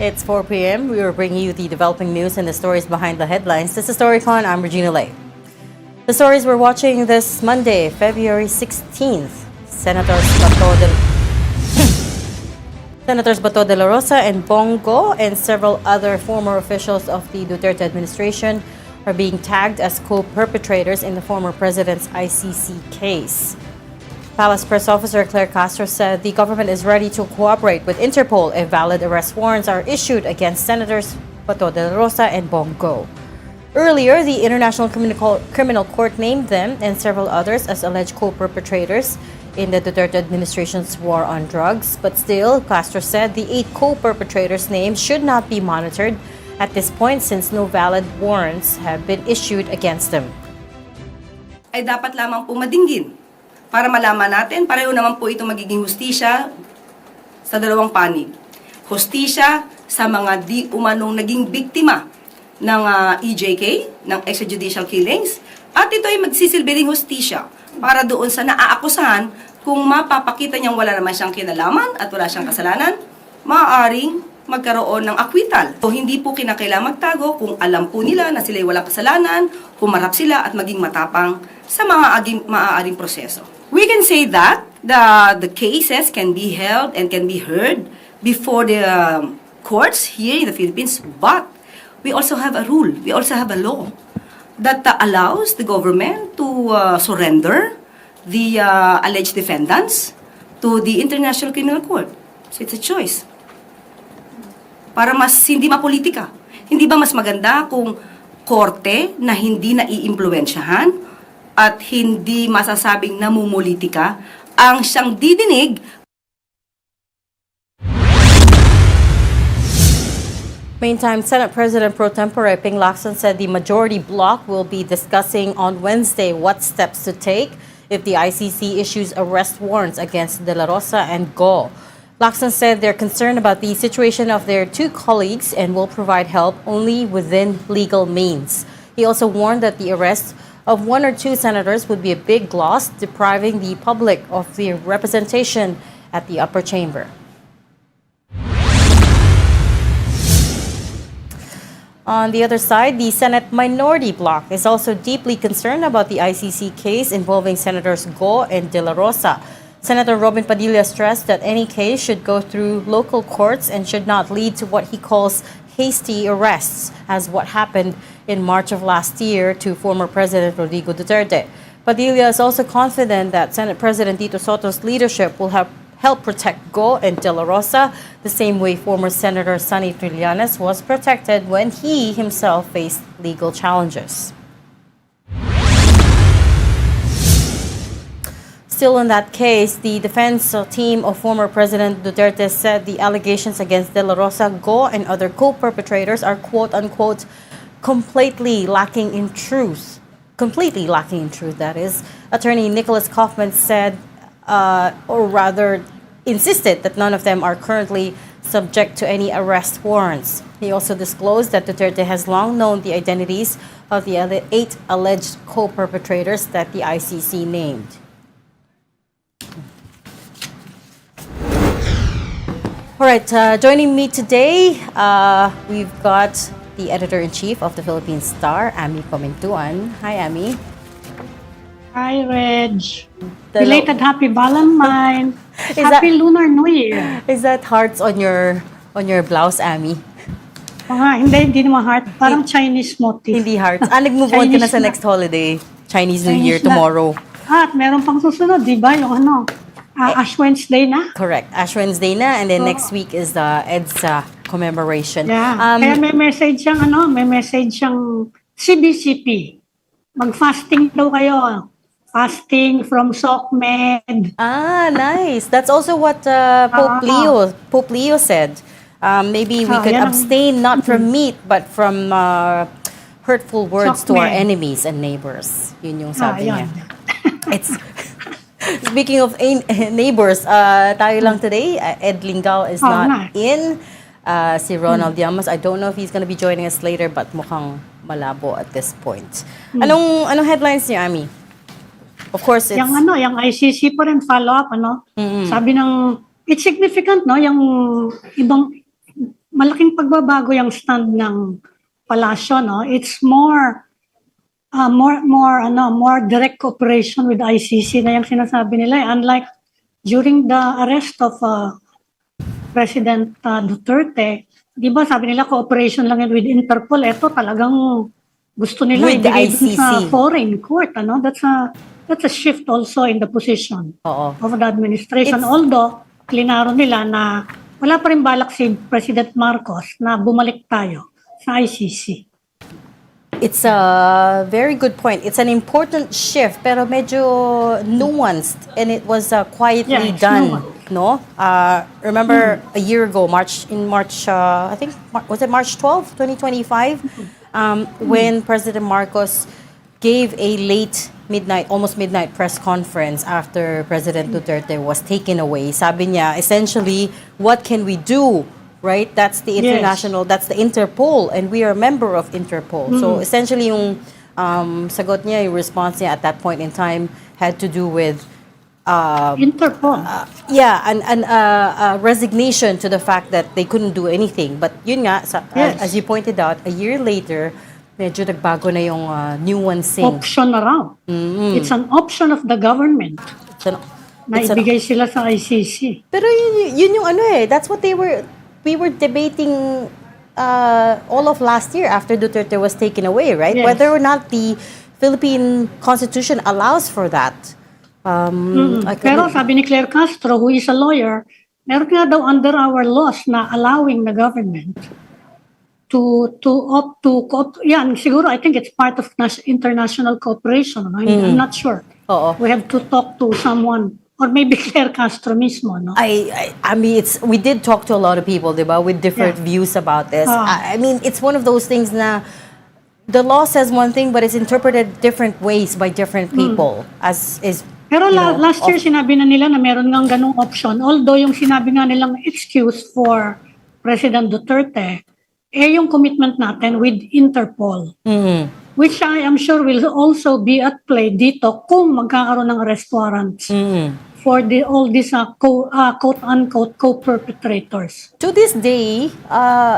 It's 4 p.m. We are bringing you the developing news and the stories behind the headlines. This is Storycon. I'm Regina Lay. The stories we're watching this Monday, February 16th. Senators Bato de la Rosa and Bongo and several other former officials of the Duterte administration are being tagged as co-perpetrators in the former president's ICC case. Palace Press Officer Claire Castro said the government is ready to cooperate with Interpol if valid arrest warrants are issued against Senators Bato de la Rosa and Bongo. Earlier, the International Criminal Court named them and several others as alleged co-perpetrators in the Duterte administration's war on drugs. But still, Castro said the 8 co-perpetrators' names should not be monitored at this point since no valid warrants have been issued against them. Ay dapat lamang po madinggin para malaman natin, pareho naman po ito magiging hustisya sa dalawang panig. Hustisya sa mga di umanong naging biktima ng EJK, ng extrajudicial killings, at ito ay magsisilbing hustisya para doon sa naaakusahan kung mapapakita niyang wala naman siyang kinalaman at wala siyang kasalanan, maaaring magkaroon ng acquittal. So, hindi po kinakailangan magtago kung alam po nila na sila'y walang kasalanan, humarap sila at maging matapang sa mga maaaring proseso. We can say that the cases can be held and can be heard before the courts here in the Philippines, but we also have a rule, we also have a law that allows the government to surrender the alleged defendants to the International Criminal Court. So it's a choice. Para mas hindi mapolitika. Hindi ba mas maganda kung korte na hindi naiimpluwensyahan at hindi masasabing namumulitika ang siyang didinig? Meantime, Senate President Pro Tempore Ping Lacson said the majority bloc will be discussing on Wednesday what steps to take if the ICC issues arrest warrants against De La Rosa and Go. Lacson said they're concerned about the situation of their 2 colleagues and will provide help only within legal means. He also warned that the arrest of 1 or 2 senators would be a big loss, depriving the public of the representation at the upper chamber. On the other side, the Senate minority bloc is also deeply concerned about the ICC case involving Senators Go and De La Rosa. Senator Robin Padilla stressed that any case should go through local courts and should not lead to what he calls hasty arrests, as what happened in March of last year to former President Rodrigo Duterte. Padilla is also confident that Senate President Tito Soto's leadership will help protect Go and De La Rosa the same way former Senator Sonny Trillanes was protected when he himself faced legal challenges. Still in that case, the defense team of former President Duterte said the allegations against De La Rosa, Go, and other co-perpetrators are quote-unquote completely lacking in truth. Completely lacking in truth, that is. Attorney Nicholas Kaufman said, or rather insisted that none of them are currently subject to any arrest warrants. He also disclosed that Duterte has long known the identities of the 8 alleged co-perpetrators that the ICC named. All right, joining me today, we've got the editor-in-chief of the Philippine Star, Ami Comentuan. Hi, Ami. Hi, Reg. Belated Happy Valentine. Happy Lunar New Year. Is that hearts on your blouse, Ami? Hindi naman heart. Parang Chinese motif. Hindi hearts. Nag-move on ka na sa next holiday. Chinese New Year tomorrow. At meron pang susunod, di ba? Yung Ash Wednesday na. Correct. Ash Wednesday na, and then next week is the EDSA commemoration. Yeah. Kaya may message siyang CBCP. Mag-fasting daw kayo. Fasting from SOCMED. Nice. That's also what Pope Leo said. Maybe we could abstain not from meat, but from hurtful words to our enemies and neighbors. Yun yung sabi niya. It's speaking of neighbors, tayo lang today. Ed Lingao is not in. Si Ronald Llamas, I don't know if he's gonna be joining us later, but mukhang malabo at this point. Anong headlines niyo, Ami? Of course, it's... Yung ICC po rin follow-up, Sabi ng, it's significant, yung ibang malaking pagbabago yung stand ng palasyo, no? It's more more direct cooperation with ICC na yung sinasabi nila. Unlike during the arrest of President Duterte, di ba sabi nila cooperation lang yun with Interpol. Ito talagang gusto nila With the ibigay dun sa ICC. foreign court. Ano? That's a shift also in the position Oo. of the administration. It's- Although, klinaro nila na wala pa rin balak si President Marcos na bumalik tayo sa ICC. It's a very good point. It's an important shift, pero medyo nuanced, and it was quietly Yeah, it's done. nuanced. No? Remember a year ago, March, I think, was it March 12, 2025? When President Marcos gave a almost midnight press conference after President Duterte was taken away. Sabi niya, essentially, what can we do? Right? That's the international, that's the Interpol, and we are a member of Interpol. So essentially, yung sagot niya, yung response niya at that point in time had to do with Interpol. a resignation to the fact that they couldn't do anything. But yun nga, Yes. as you pointed out, a year later, medyo nagbago na yung nuancing. Option na raw. It's an option of the government na It's an- ibigay sila sa ICC. Pero yun yung ano that's what we were debating all of last year after Duterte was taken away, right? Yes. Whether or not the Philippine Constitution allows for that. Pero sabi ni Claire Castro, who is a lawyer, meron nga daw under our laws na allowing the government to yan, siguro I think it's part of international cooperation. No? I'm not sure. Oo. We have to talk to someone, or maybe Claire Castro mismo, no? I mean, we did talk to a lot of people, diba, with different Yeah. views about this. Ah. I mean, it's one of those things na the law says one thing, but it's interpreted different ways by different people. As is, Pero you know, last year sinabi na nila na meron ngang ganung option. Although yung sinabi nga nilang excuse for President Duterte, yung commitment natin with Interpol. Which I am sure will also be at play dito kung magkakaroon ng arrest warrants for all these quote-unquote co-perpetrators. to this day,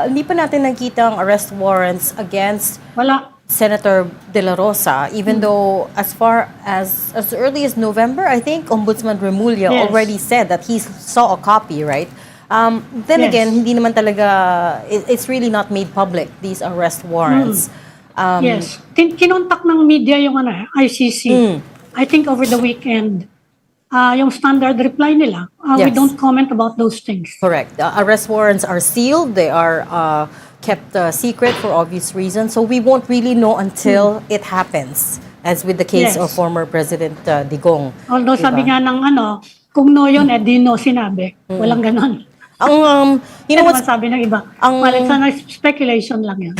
hindi pa natin nakita ang arrest warrants against Wala. Senator De La Rosa, even though as far as early as November, I think Ombudsman Remulla Yes. already said that he saw a copy, right? Then Yes. again, hindi naman talaga, it's really not made public, these arrest warrants. Yes. Kinontak ng media yung ICC. I think over the weekend, yung standard reply nila, we Yes. don't comment about those things. Correct. Arrest warrants are sealed. They are kept secret for obvious reasons. So we won't really know until it happens, as with the case Yes. of former President Digong. Although Diba? sabi nga ng kung no yun, di no sinabi. Walang ganon. You know Ano what's man sabi ng iba? Malit sana speculation lang yan.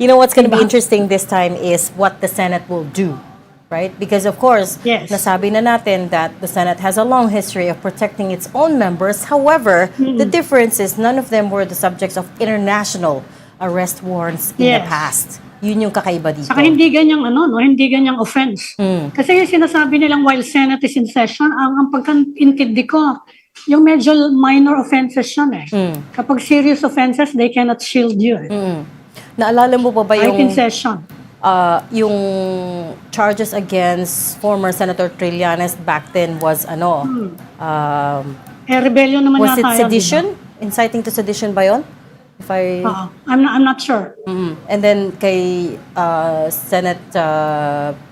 You know what's going to be Diba? interesting this time is what the Senate will do, right? Because of course, Yes. nasabi na natin that the Senate has a long history of protecting its own members. However, the difference is none of them were the subjects of international arrest warrants in the Yes. past. Yun yung kakaiba dito. Saka hindi ganyang hindi ganyang offense. Kasi yung sinasabi nilang while Senate is in session, ang pagkaintindi ko, yung medyo minor offenses yun Kapag serious offenses, they cannot shield you. Naalala mo pa ba Right in yung session. yung charges against former Senator Trillanes back then was Rebellion naman was it yata yun, sedition? Inciting to sedition ba yun? If I... diba? I'm not sure. And then kay Senate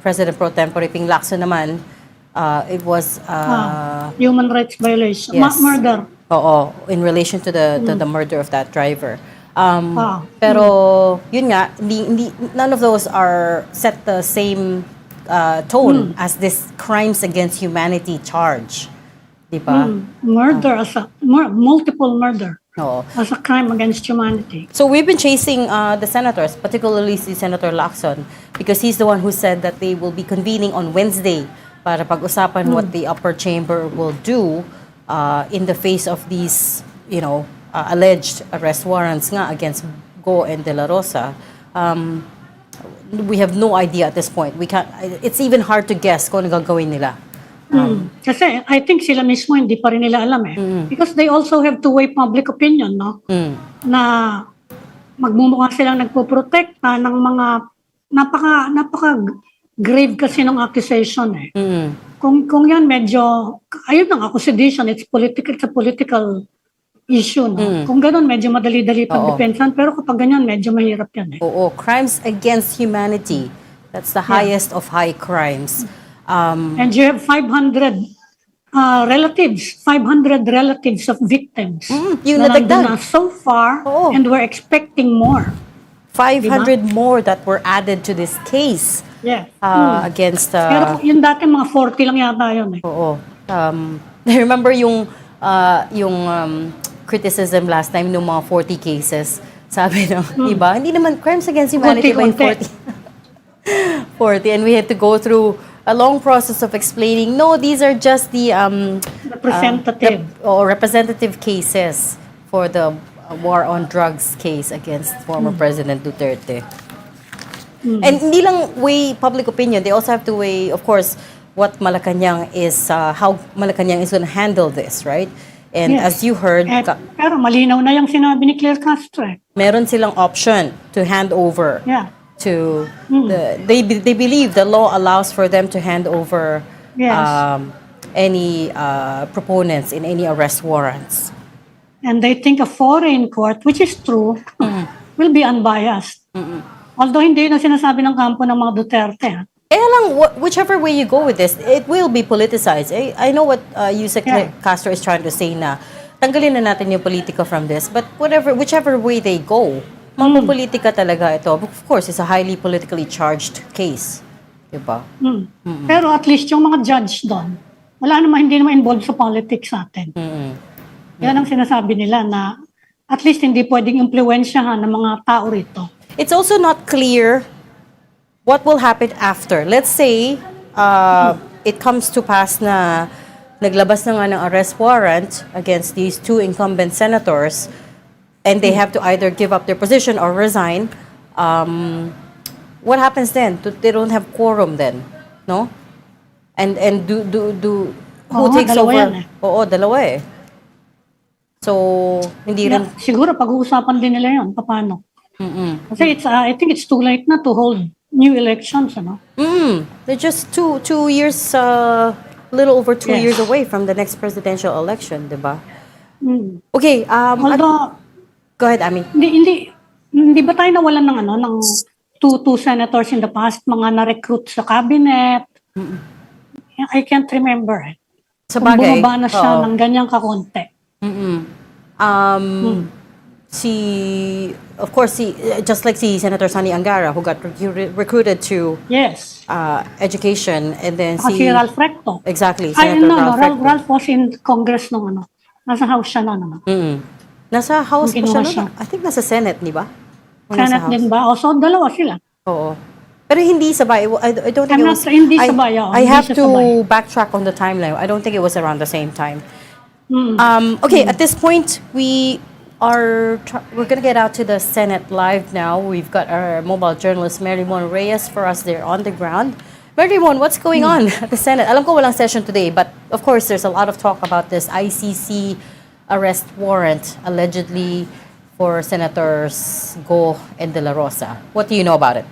President Pro Tempore Ping Lacson naman, it was Human rights violation. Yes. Murder. oo, in relation to the murder of that driver. Ah. Pero yun nga, none of those are set the same tone as this crimes against humanity charge. Di ba? Murder as a multiple murder Oo. as a crime against humanity. So we've been chasing the senators, particularly si Senator Lacson, because he's the one who said that they will be convening on Wednesday para pag-usapan what the upper chamber will do in the face of these, alleged arrest warrants nga against Go and De La Rosa. We have no idea at this point. It's even hard to guess kung ano gagawin nila. Kasi I think sila mismo hindi pa rin nila alam because they also have to weigh public opinion, no? Na magmumukha silang nagpo-protekta ng mga napaka grave kasi ng accusation Kung yan medyo, ayun ang accusation, it's a political issue, no? Kung ganun, medyo madali-dali pagdepensan, pero kapag ganyan, medyo mahirap yan Oo, crimes against humanity. That's the highest of high crimes. And you have 500 relatives of victims yung na nadagdag. nandun na so far, and we're expecting more. 500 more that were added to this case against... Pero yung dati mga 40 lang yata yun Oo. I remember yung criticism last time ng mga 40 cases. Sabi ng iba, hindi naman crimes against humanity by 40. 40. And we had to go through a long process of explaining, no, these are just the representative cases for the war on drugs case against former President Duterte. And hindi lang weigh public opinion, they also have to weigh, of course, what Malacanang is, how Malacanang is going to handle this, right? And as you heard, pero malinaw na yung sinabi ni Claire Castro. Meron silang option to hand over to they believe the law allows for them to hand over any proponents in any arrest warrants. And they think a foreign court, which is true, will be unbiased. Although hindi na sinasabi ng kampo ng mga Duterte. Whichever way you go with this, it will be politicized. I know what Yusek Castro is trying to say na tanggalin na natin yung politika from this, but whichever way they go, mapupolitika talaga ito. Of course, it's a highly politically charged case. Diba? Pero at least yung mga judge doon, hindi naman involved sa politics natin. Yan ang sinasabi nila na at least hindi pwedeng impluwensyahan ng mga tao rito. It's also not clear what will happen after. Let's say it comes to pass na naglabas na nga ng arrest warrant against these two incumbent senators and they have to either give up their position or resign. What happens then? They don't have quorum then, no? And who takes over? Oo, dalawa eh. So, hindi rin... Siguro pag-uusapan din nila yun, paano? Kasi I think it's too late na to hold new elections, ano? They're just two years, little over 2 years away from the next presidential election, diba? Okay, although, go ahead, Ami. Hindi ba tayo nawalan ng two senators in the past, mga na-recruit sa cabinet? I can't remember. Sa bagay. Kung bumaba na siya ng ganyang kakonte. Of course, just like Senator Sonny Angara, who got recruited to education, and then si Ralph Recto. Exactly, Senator Ralph Recto. Ralph was in Congress nung nasa House siya noon. Nasa House pa siya noon? I think nasa Senate, di ba? Senate din ba? So, dalawa sila. Oo. Pero hindi sabay. I don't think hindi sabay. I have to backtrack on the timeline. I don't think it was around the same time. Okay, at this point, we're going to get out to the Senate live now. We've got our mobile journalist, Mary Mon Reyes, for us there on the ground. Mary Mon, what's going on at the Senate? Alam ko walang session today, but of course, there's a lot of talk about this ICC arrest warrant, allegedly for Senators Go and De La Rosa. What do you know about it?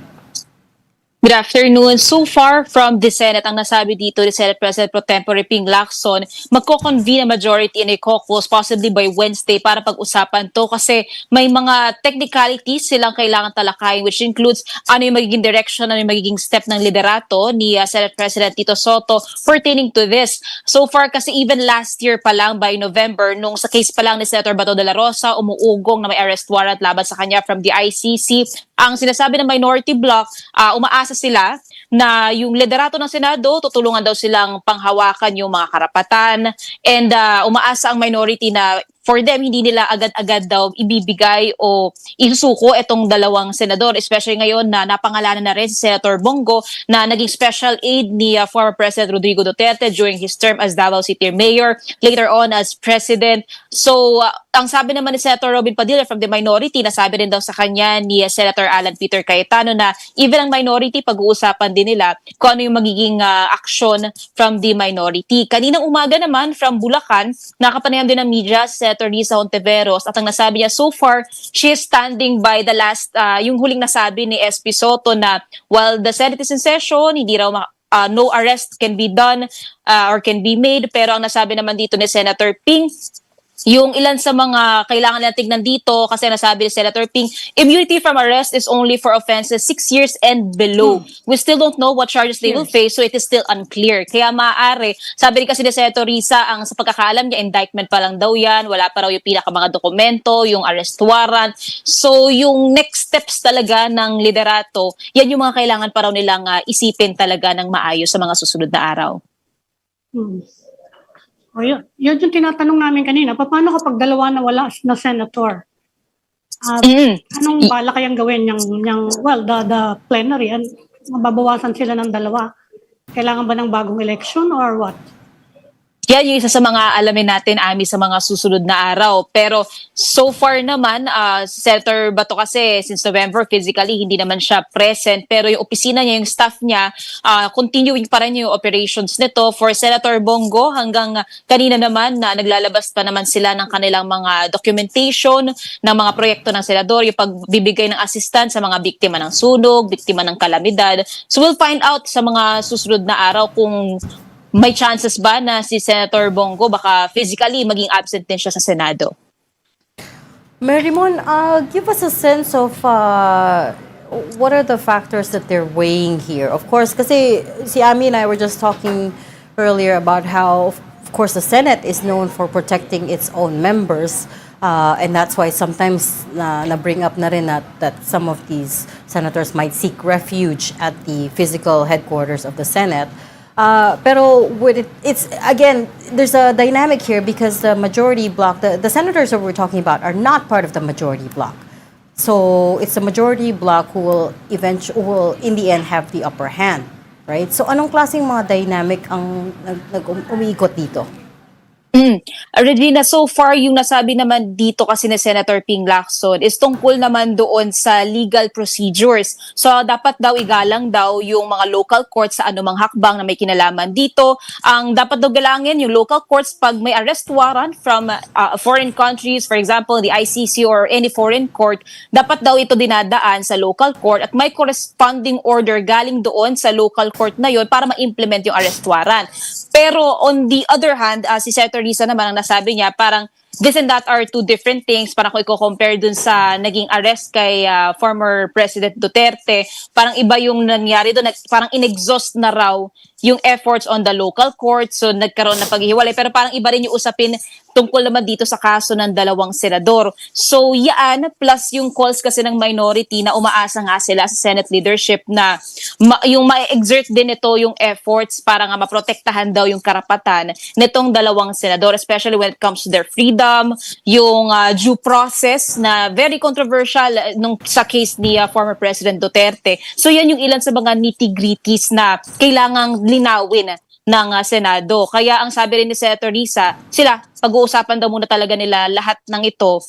Good afternoon. So far from the Senate, ang nasabi dito ni Senate President Pro Tempore Ping Lacson, magko-convene a majority in a caucus possibly by Wednesday para pag-usapan to kasi may mga technicalities silang kailangan talakayin, which includes ano yung magiging direction, ano yung magiging step ng liderato ni Senate President Tito Soto pertaining to this. So far kasi even last year pa lang by November, nung sa case pa lang ni Senator Bato de la Rosa, umuugong na may arrest warrant laban sa kanya from the ICC. Ang sinasabi ng minority bloc, umaasa sila na yung liderato ng Senado, tutulungan daw silang panghawakan yung mga karapatan, and umaasa ang minority na for them, hindi nila agad-agad daw ibibigay o isusuko itong dalawang senador, especially ngayon na napangalanan na rin si Senator Bongo na naging special aide ni former President Rodrigo Duterte during his term as Davao City Mayor, later on as President. So, ang sabi naman ni Senator Robin Padilla from the minority, nasabi rin daw sa kanya ni Senator Alan Peter Cayetano na even ang minority, pag-uusapan din nila kung ano yung magiging aksyon from the minority. Kaninang umaga naman from Bulacan, nakapanayan din ng media si Senator Risa Hontiveros at ang nasabi niya so far, she is standing by the last, yung huling nasabi ni SP Soto na while the Senate is in session, hindi raw no arrest can be done or can be made, pero ang nasabi naman dito ni Senator Ping, yung ilan sa mga kailangan natin tignan dito kasi nasabi ni Senator Ping, immunity from arrest is only for offenses 6 years and below. We still don't know what charges they will face, so it is still unclear. Kaya maaari, sabi rin kasi ni Senator Risa, ang sa pagkakaalam niya, indictment pa lang daw yan, wala pa raw yung pinaka mga dokumento, yung arrest warrant. So yung next steps talaga ng liderato, yan yung mga kailangan pa raw nilang isipin talaga ng maayos sa mga susunod na araw. O yun yung tinatanong namin kanina, paano kapag dalawa na wala na senator? Anong bala kayang gawin the plenary? Mababawasan sila ng dalawa? Kailangan ba ng bagong election or what? Yan yung isa sa mga alamin natin, Ami, sa mga susunod na araw. Pero so far naman, Senator Bato kasi since November, physically, hindi naman siya present. Pero yung opisina niya, yung staff niya, continuing pa rin yung operations nito. For Senator Bongo, hanggang kanina naman, naglalabas pa naman sila ng kanilang mga documentation ng mga proyekto ng senador, yung pagbibigay ng assistance sa mga biktima ng sunog, biktima ng kalamidad. So we'll find out sa mga susunod na araw kung may chances ba na si Senator Bongo baka physically maging absent din siya sa Senado? Marimon, give us a sense of what are the factors that they're weighing here? Of course, kasi si Ami and I were just talking earlier about how, of course, the Senate is known for protecting its own members. And that's why sometimes na-bring up na rin that some of these senators might seek refuge at the physical headquarters of the Senate. Pero it's again, there's a dynamic here because the majority bloc, the senators that we're talking about are not part of the majority bloc. So it's the majority bloc who will in the end have the upper hand, right? So anong klaseng mga dynamic ang umiikot dito? Regina, so far yung nasabi naman dito kasi ni Senator Ping Lacson is tungkol naman doon sa legal procedures. So dapat daw igalang daw yung mga local courts sa anumang hakbang na may kinalaman dito. Ang dapat daw galangin yung local courts pag may arrest warrant from foreign countries, for example, the ICC or any foreign court, dapat daw ito dinadaan sa local court at may corresponding order galing doon sa local court na yon para ma-implement yung arrest warrant. Pero on the other hand, si Senator Risa naman ang nasabi niya, parang this and that are two different things. Parang kung i-compare dun sa naging arrest kay former President Duterte, parang iba yung nangyari doon. Parang inexhaust na raw yung efforts on the local court. So nagkaroon na paghihiwalay. Pero parang iba rin yung usapin tungkol naman dito sa kaso ng dalawang senador. So yan, plus yung calls kasi ng minority na umaasa nga sila sa Senate leadership na yung ma-exert din ito yung efforts para nga maprotektahan daw yung karapatan nitong dalawang senador, especially when it comes to their freedom, yung due process na very controversial nung sa case ni former President Duterte. So yan yung ilan sa mga nitty-gritties na kailangang linawin ng Senado. Kaya ang sabi rin ni Senator Risa, sila, pag-uusapan daw muna talaga nila lahat ng ito,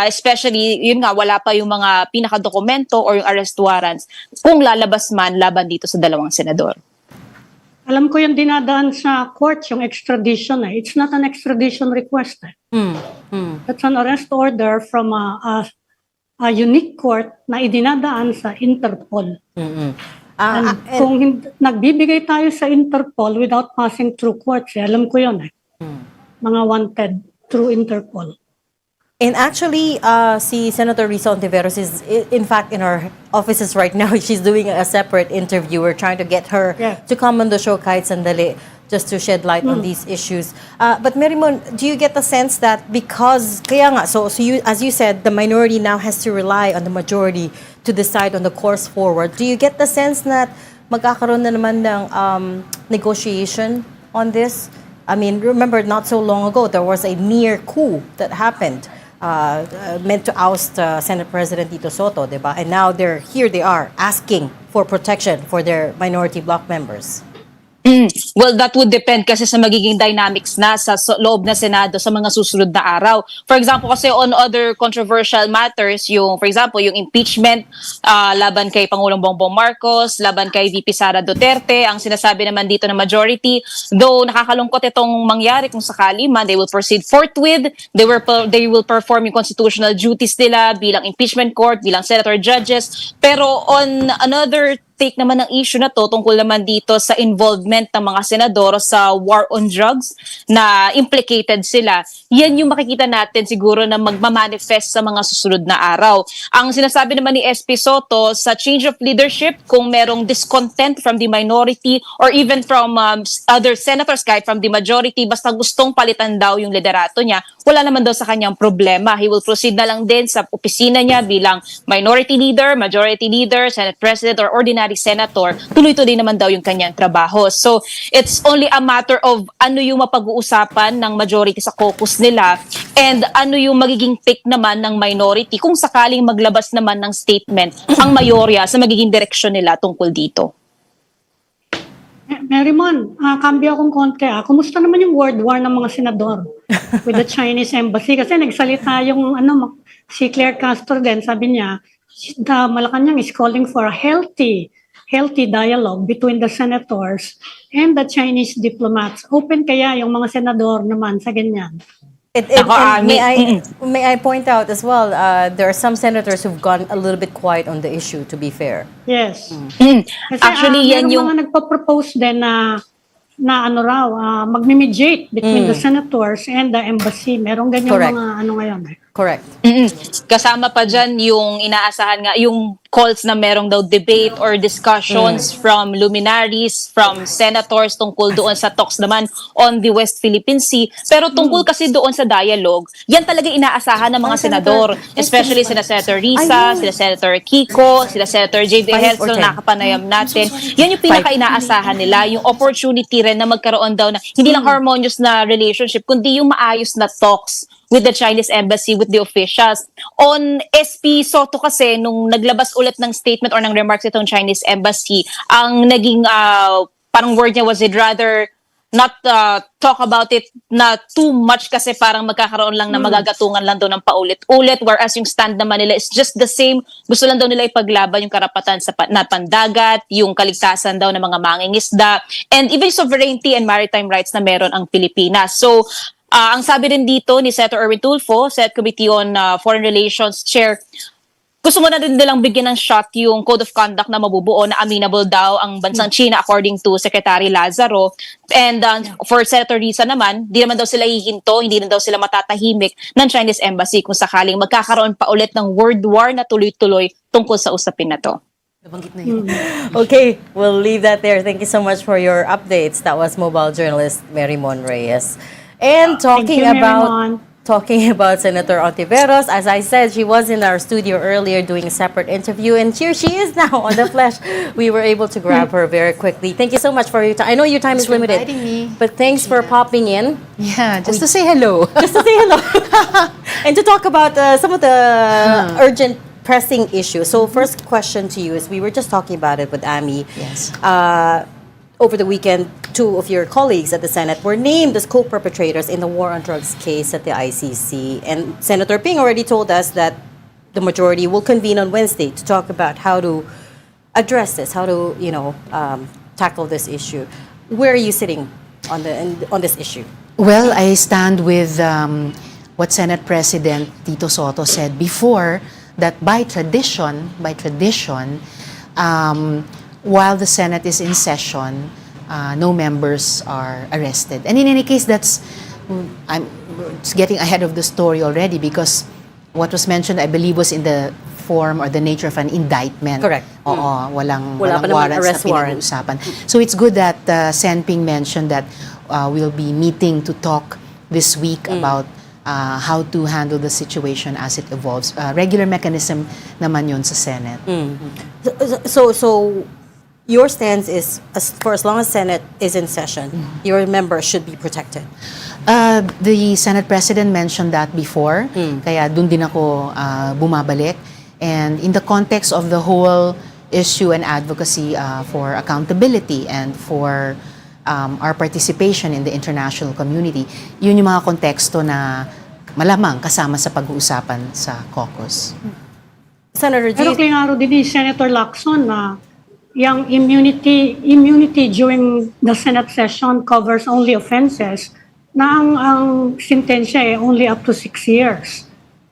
especially, yun nga, wala pa yung mga pinakadokumento or yung arrest warrants kung lalabas man laban dito sa dalawang senador. Alam ko yung dinadaan sa court, yung extradition. It's not an extradition request. It's an arrest order from a unique court na idinadaan sa Interpol. And kung nagbibigay tayo sa Interpol without passing through courts, alam ko yun mga wanted through Interpol. And actually, si Senator Risa Hontiveros is in fact in our offices right now. She's doing a separate interview. We're trying to get her to come on the show kahit sandali just to shed light on these issues. But Marimon, do you get the sense that because, kaya nga, so you, as you said, the minority now has to rely on the majority to decide on the course forward. Do you get the sense that magkakaroon na naman ng negotiation on this? I mean, remember, not so long ago, there was a near coup that happened, meant to oust Senate President Tito Soto, diba? And now they are asking for protection for their minority bloc members. Well, that would depend kasi sa magiging dynamics na sa loob na Senado sa mga susunod na araw. For example, kasi on other controversial matters, for example, yung impeachment laban kay Pangulong Bongbong Marcos, laban kay VP Sara Duterte, ang sinasabi naman dito ng majority, though nakakalungkot itong mangyari kung sakali man, they will proceed forthwith, they will perform yung constitutional duties nila bilang impeachment court, bilang senator judges, pero on another take naman ng issue na to tungkol naman dito sa involvement ng mga senador sa war on drugs na implicated sila. Yan yung makikita natin siguro na magmamanifest sa mga susunod na araw. Ang sinasabi naman ni SP Soto sa change of leadership, kung merong discontent from the minority or even from other senators kahit from the majority, basta gustong palitan daw yung liderato niya, wala naman daw sa kanyang problema. He will proceed na lang din sa opisina niya bilang minority leader, majority leader, Senate President or ordinary senator, tuloy-tuloy naman daw yung kanyang trabaho. So, it's only a matter of ano yung mapag-uusapan ng majority sa caucus nila and ano yung magiging take naman ng minority kung sakaling maglabas naman ng statement ang mayorya sa magiging direksyon nila tungkol dito. Marymon, cambio akong konti. Kumusta naman yung world war ng mga senador with the Chinese embassy? Kasi nagsalita yung si Claire Castro din, sabi niya, the Malacanang is calling for a healthy dialogue between the senators and the Chinese diplomats. Open kaya yung mga senador naman sa ganyan? May I point out as well, there are some senators who've gone a little bit quiet on the issue, to be fair. Yes. Kasi, Actually, yan yung mga nagpa-propose din na magme-mediate between the senators and the embassy. Merong ganyan Correct. mga ngayon. Correct. kasama pa dyan yung inaasahan nga, yung calls na merong daw debate or discussions from luminaries, from senators tungkol doon sa talks naman on the West Philippine Sea. Pero tungkol kasi doon sa dialogue, yan talaga inaasahan ng mga senador. Especially sila Senator Risa, sila Senator Kiko, sila Senator J.B. Helso na nakapanayam natin. Yan yung pinaka-inaasahan nila, yung opportunity rin na magkaroon daw na hindi lang harmonious na relationship, kundi yung maayos na talks with the Chinese embassy, with the officials. On SP Soto kasi, nung naglabas ulit ng statement or ng remarks itong Chinese embassy, ang naging parang word niya was he'd rather not talk about it na too much kasi parang magkakaroon lang na magagatungan lang daw ng paulit-ulit, whereas yung stand naman nila is just the same. Gusto lang daw nila ipaglaban yung karapatan sa pandagat, yung kaligtasan daw ng mga mangingisda, and even sovereignty and maritime rights na meron ang Pilipinas. So, ang sabi rin dito ni Senator Erwin Tulfo, Senate Committee on Foreign Relations Chair, gusto mo na din nilang bigyan ng shot yung Code of Conduct na mabubuo na amenable daw ang bansang China according to Secretary Lazaro. And for Senator Risa naman, di naman daw sila hihinto, hindi na daw sila matatahimik ng Chinese Embassy kung sakaling magkakaroon pa ulit ng world war na tuloy-tuloy tungkol sa usapin na to. Okay, we'll leave that there. Thank you so much for your updates. That was mobile journalist Marymon Reyes. And talking about Senator Ontiveros, as I said, she was in our studio earlier doing a separate interview, and here she is now on the flesh. We were able to grab her very quickly. Thank you so much for your time. I know your time is limited, but thanks for popping in. Yeah, just to say hello. Just to say hello. And to talk about some of the urgent pressing issues. So first question to you is, we were just talking about it with Ami. Yes. Over the weekend, two of your colleagues at the Senate were named as co-perpetrators in the war on drugs case at the ICC. And Senator Ping already told us that the majority will convene on Wednesday to talk about how to address this, how to, tackle this issue. Where are you sitting on this issue? Well, I stand with what Senate President Tito Soto said before, that by tradition, while the Senate is in session, no members are arrested. And in any case, it's getting ahead of the story already, because what was mentioned, I believe, was in the form or the nature of an indictment. Correct. Oo, walang Wala pa namang warrants arrest na warrant. pinag-uusapan. So it's good that Sen Ping mentioned that we'll be meeting to talk this week about how to handle the situation as it evolves. Regular mechanism naman yun sa Senate. So your stance is, for as long as Senate is in session, your members should be protected. The Senate President mentioned that before, kaya dun din ako bumabalik. And in the context of the whole issue and advocacy for accountability and for our participation in the international community, yun yung mga konteksto na malamang kasama sa pag-uusapan sa caucus. Senator Pero G. klaro din ni Senator Lacson na yung immunity during the Senate session covers only offenses na ang sentensya only up to 6 years.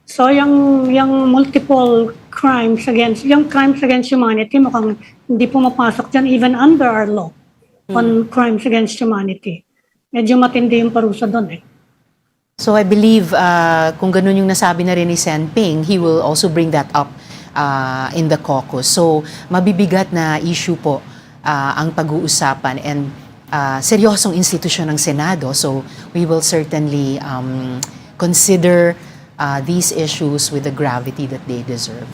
So yung multiple crimes against humanity mukhang hindi pumapasok dyan even under our law on crimes against humanity. Medyo matindi yung parusa doon eh. So I believe kung ganun yung nasabi na rin ni Sen Ping, he will also bring that up in the caucus. So mabibigat na issue po ang pag-uusapan and seryosong institusyon ng Senado. So we will certainly consider these issues with the gravity that they deserve.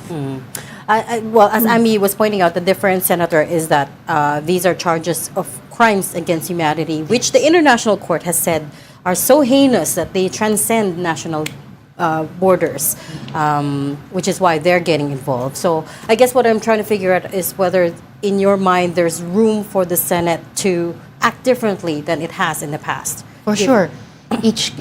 Well, as Amy was pointing out, the difference, Senator, is that these are charges of crimes against humanity, which the International Court has said are so heinous that they transcend national borders, which is why they're getting involved. So I guess what I'm trying to figure out is whether, in your mind, there's room for the Senate to act differently than it has in the past. For sure. Each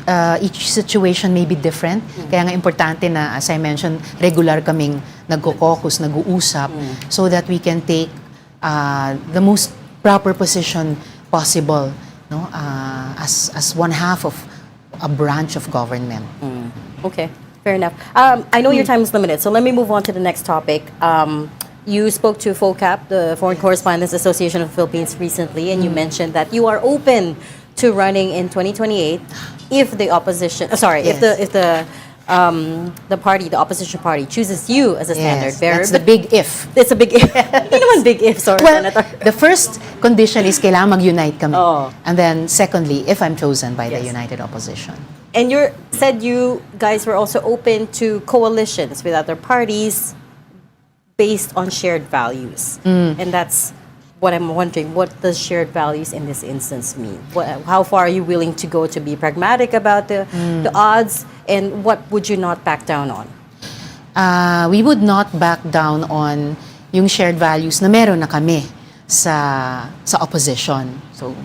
situation may be different. Kaya nga importante na, as I mentioned, regular kaming nagko-caucus, nag-uusap, so that we can take the most proper position possible, no? As one half of a branch of government. Okay, fair enough. I know your time is limited, so let me move on to the next topic. You spoke to FOCAP, the Foreign Correspondents Association of the Philippines, recently, and you mentioned that you are open to running in 2028 if the opposition, if the opposition party chooses you as a standard bearer. That's the big if. It's a big if. Hindi naman big if, sorry, Well, Senator. the first condition is kailangan mag-unite kami. Oh. And then secondly, if I'm chosen by the Yes. United Opposition. And you said you guys were also open to coalitions with other parties based on shared values. And that's what I'm wondering. What does shared values in this instance mean? How far are you willing to go to be pragmatic about the odds? And what would you not back down on? We would not back down on yung shared values na meron na kami sa opposition. So,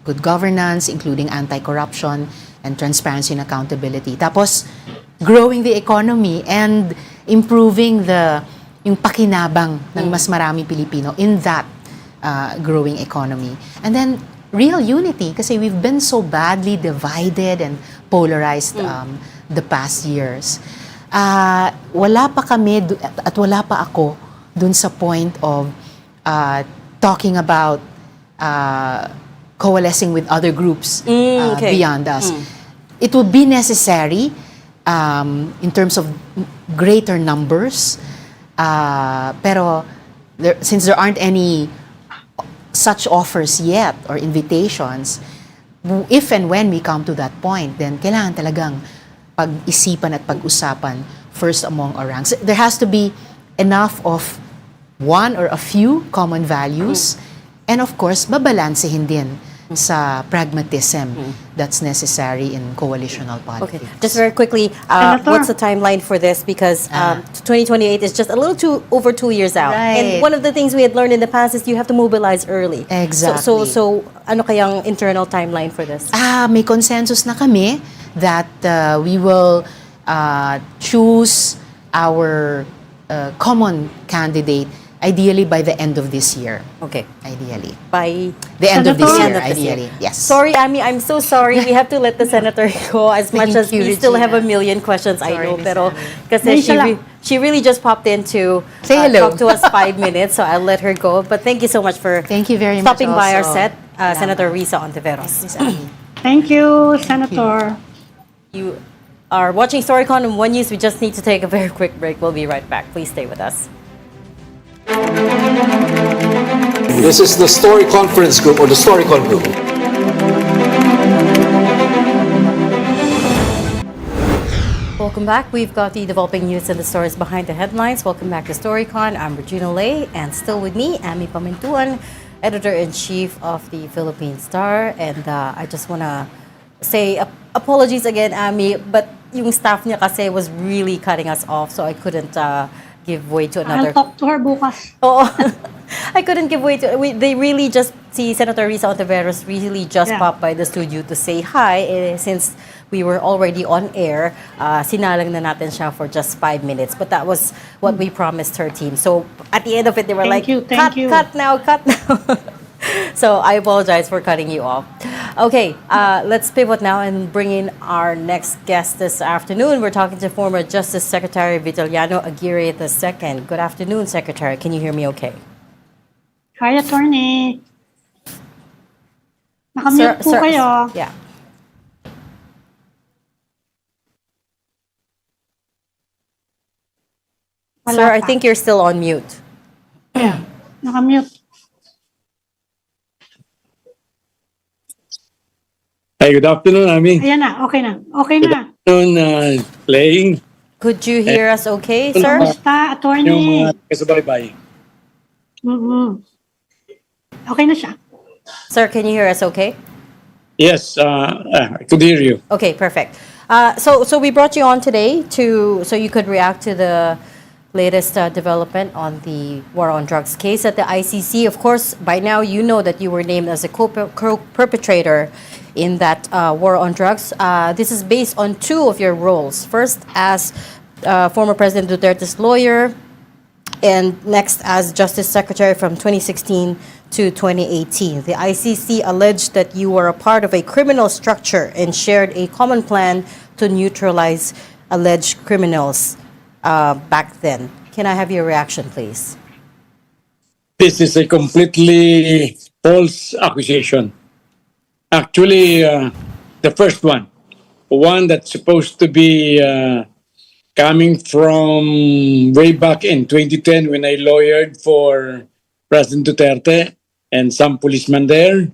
good governance, including anti-corruption and transparency and accountability. Tapos, growing the economy and improving yung pakinabang ng mas maraming Pilipino in that growing economy. And then, real unity, kasi we've been so badly divided and polarized the past years. Wala pa kami, at wala pa ako dun sa point of talking about coalescing with other groups beyond us. It would be necessary in terms of greater numbers, pero since there aren't any such offers yet or invitations, if and when we come to that point, then kailangan talagang pag-isipan at pag-usapan first among our ranks. There has to be enough of one or a few common values, and of course, babalansehin din sa pragmatism that's necessary in coalitional Okay, politics. just very quickly, Senator. what's the timeline for this? Because 2028 is just a little over 2 years out. And Right. one of the things we had learned in the past is you have to mobilize early. Exactly. So ano kayang internal timeline for this? May consensus na kami that we will choose our common candidate ideally by the end of this year. Okay. Ideally. By The end of this Senator. year, End of this year. ideally. Yes. Sorry, Amy, I'm so sorry. We have to let the senator go as much as Thank you, we still have a Regina. million questions, I Sorry, know. Miss Pero Amy. kasi May isa lang. she really just popped in to Say hello. talk to us 5 minutes, so I'll let her go. But thank you so much for Thank you very much stopping by our also. set, Senator Risa Ontiveros. Miss Amy. Thank you, Senator. You are watching Storycon on One News. We just need to take a very quick break. We'll be right back. Please stay with us. This is the Story Conference Group or the Storycon Group. Welcome back. We've got the developing news and the stories behind the headlines. Welcome back to Storycon. I'm Regina Lay, and still with me, Amy Pamintuan. editor-in-chief of the Philippine Star. And I just want to say apologies again, Ami, but yung staff niya kasi was really cutting us off, so I couldn't give way to another. I'll talk to her bukas. Oo. I couldn't give way to... they really just... Si Senator Risa Ontiveros really just popped by the studio to say hi. Since we were already on air, sinalang na natin siya for just 5 minutes. But that was what we promised her team. So at the end of it, they were Thank you. cut now. So I apologize for cutting you off. Okay, let's pivot now and bring in our next guest this afternoon. We're talking to former Justice Secretary Vitaliano Aguirre II. Good afternoon, Secretary. Can you hear me okay? Hi, Attorney. Nakamute po kayo. Yeah. Wala Sir, I pa. think you're still on mute. Nakamute. Hi, good afternoon, Ami. Ayan na, okay na. Okay Good na. afternoon, playing. Could you hear us okay, sir? Kamusta, Attorney? Yung mga kasabay-bay. Okay na siya. Sir, can you hear us okay? Yes, I could hear you. Okay, perfect. So we brought you on today so you could react to the latest development on the war on drugs case at the ICC. Of course, by now you know that you were named as a co-perpetrator in that war on drugs. This is based on two of your roles. First, as former President Duterte's lawyer, and next as Justice Secretary from 2016 to 2018. The ICC alleged that you were a part of a criminal structure and shared a common plan to neutralize alleged criminals back then. Can I have your reaction, please? This is a completely false accusation. Actually, the first one that's supposed to be coming from way back in 2010 when I lawyered for President Duterte and some policemen there.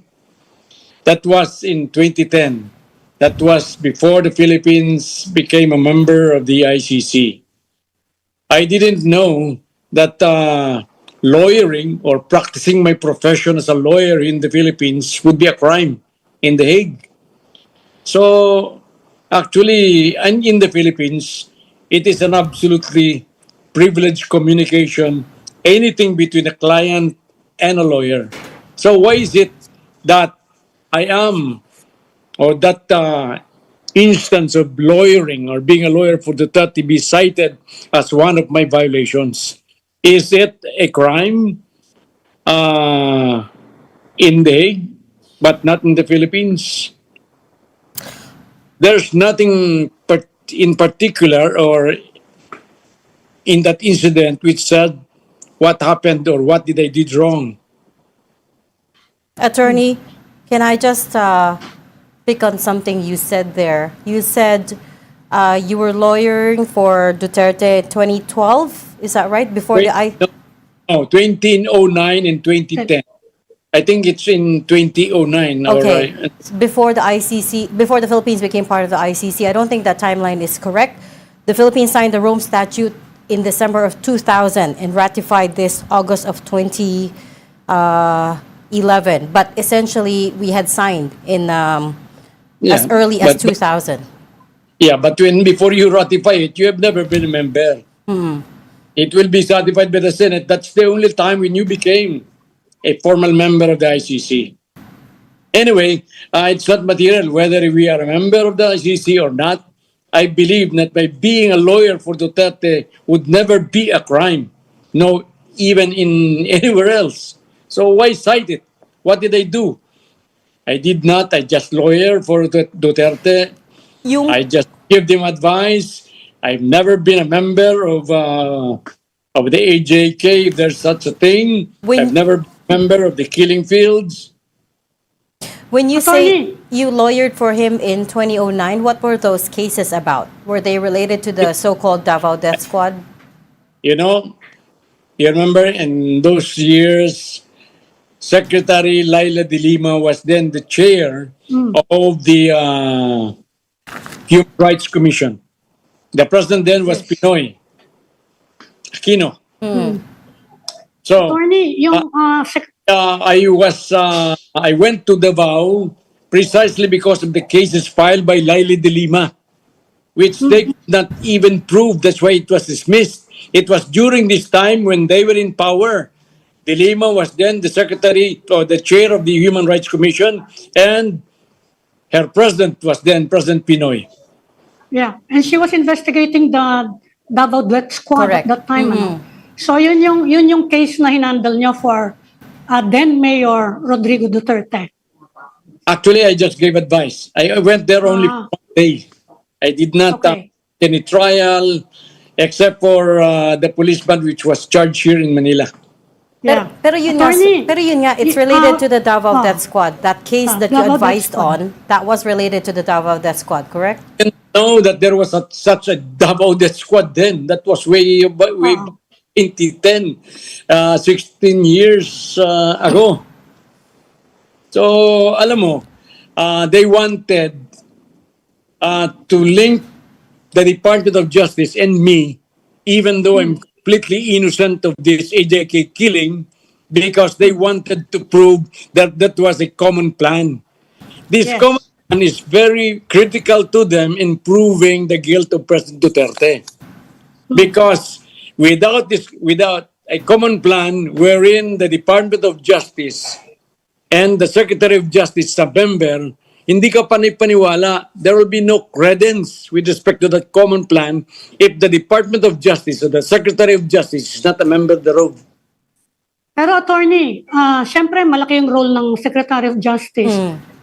That was in 2010. That was before the Philippines became a member of the ICC. I didn't know that lawyering or practicing my profession as a lawyer in the Philippines would be a crime in The Hague. So actually, and in the Philippines, it is an absolutely privileged communication, anything between a client and a lawyer. So why is it that I am, or that instance of lawyering or being a lawyer for the 30 be cited as one of my violations? Is it a crime in The Hague, but not in the Philippines? There's nothing in particular or in that incident which said what happened or what did I did wrong. Attorney, can I just pick on something you said there? You said you were lawyering for Duterte 2012. Is that right? Before No, 2009 and 2010. I think it's in 2009. Okay. Or, Before the ICC, before the Philippines became part of the ICC, I don't think that timeline is correct. The Philippines signed the Rome Statute in December of 2000 and ratified this August of 2011. But essentially, we had signed in as early as 2000. Yeah, but before you ratify it, you have never been a member. It will be ratified by the Senate. That's the only time when you became a formal member of the ICC. Anyway, it's not material whether we are a member of the ICC or not. I believe that by being a lawyer for Duterte would never be a crime. No, even in anywhere else. So why cite it? What did I do? I did not. I just lawyer for Duterte. I just give them advice. I've never been a member of the AJK, if there's such a thing. I've never been a member of the Killing Fields. When you Attorney. say you lawyered for him in 2009, what were those cases about? Were they related to the so-called Davao Death Squad? You know, you remember in those years, Secretary Laila de Lima was then the chair of the Human Rights Commission. The president then was Pinoy Aquino. So, Attorney, yung I went to Davao precisely because of the cases filed by Laili de Lima, which they could not even prove. That's why it was dismissed. It was during this time when they were in power. De Lima was then the secretary or the chair of the Human Rights Commission, and her president was then President Pinoy. Yeah, and she was investigating the Davao Duet Squad Correct. at that time. Ano? So yun yung case na hinandle nyo for then Mayor Rodrigo Duterte. Actually, I just gave advice. I went there only for 1 day. I did not Okay. any trial except for the policeman which was charged here in Manila. Yeah. Pero yun Attorney, nga, it's related to the Davao Death Squad. That case that you Davao Death advised Squad. on, that was related to the Davao Death Squad, correct? I didn't know that there was such a Davao Death Squad then. That was way 2010, 16 years ago. So, alam mo, they wanted to link the Department of Justice and me, even though I'm completely innocent of this AJK killing, because they wanted to prove that that was a common plan. This Yes. common plan is very critical to them in proving the guilt of President Duterte. Because without a common plan wherein the Department of Justice and the Secretary of Justice sa member, hindi ka panipaniwala. There will be no credence with respect to that common plan if the Department of Justice or the Secretary of Justice is not a member thereof. Pero attorney, syempre malaki yung role ng Secretary of Justice.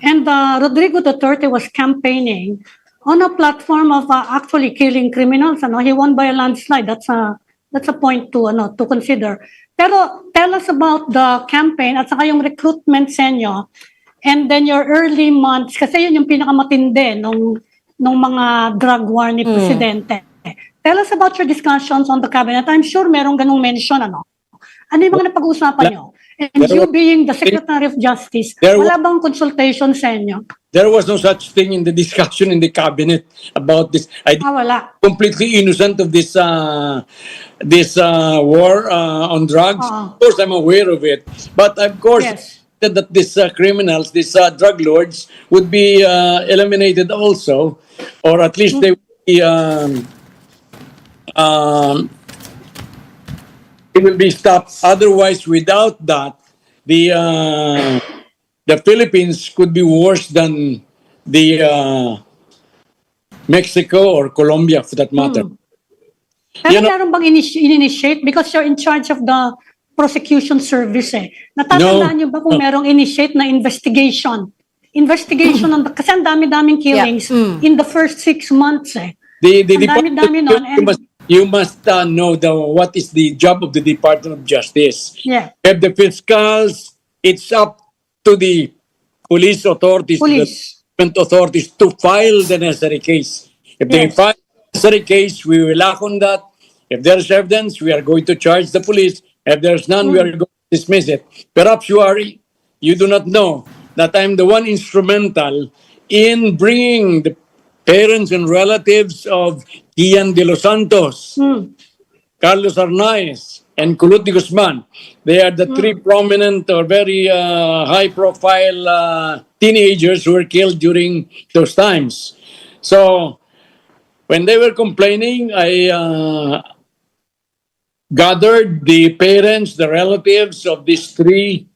And Rodrigo Duterte was campaigning on a platform of actually killing criminals. Ano? He won by a landslide. That's a point to consider. Pero tell us about the campaign at saka yung recruitment sa inyo and then your early months, kasi yun yung pinakamatindi nung mga drug war ni Presidente. Tell us about your discussions on the cabinet. I'm sure merong ganung mention, ano? Ano yung mga napag-uusapan nyo? And you being the Secretary of Justice, wala bang consultation sa inyo? There was no such thing in the discussion in the cabinet about this. Wala. Completely innocent of this war on drugs. Of course, I'm aware of it. But of course, Yes. that these criminals, these drug lords, would be eliminated also, or at least they would be it will be stopped. Otherwise, without that, the Philippines could be worse than the Mexico or Colombia, for that matter. Pero meron bang in-initiate? Because you're in charge of the prosecution service eh. Natatandaan niyo ba kung merong initiate na investigation? Investigation on kasi ang dami-daming killings in the first 6 months eh. Ang dami-dami nun. You must know what is the job of the Department of Justice. Yeah. If the fiscals, it's up to the police authorities, the government authorities to file the necessary case. If they file the necessary case, we will act on that. If there's evidence, we are going to charge the police. If there's none, we are going to dismiss it. Perhaps you do not know that I'm the one instrumental in bringing the parents and relatives of Ian de los Santos, Carlos Arnaiz, and Kulot de Guzman. They are the three prominent or very high-profile teenagers who were killed during those times. So, when they were complaining, I gathered the parents, the relatives of these three,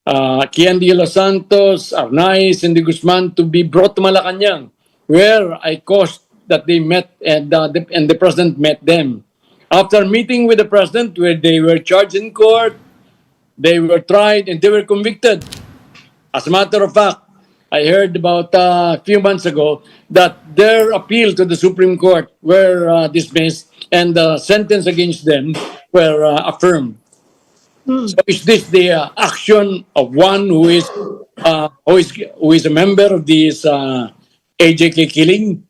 Kian de los Santos, Arnaiz, and de Guzman, to be brought to Malacanang, where I caused that they met and the president met them. After meeting with the president, where they were charged in court, they were tried, and they were convicted. As a matter of fact, I heard about a few months ago that their appeal to the Supreme Court were dismissed and the sentence against them were affirmed. So is this the action of one who is a member of this AJK killing?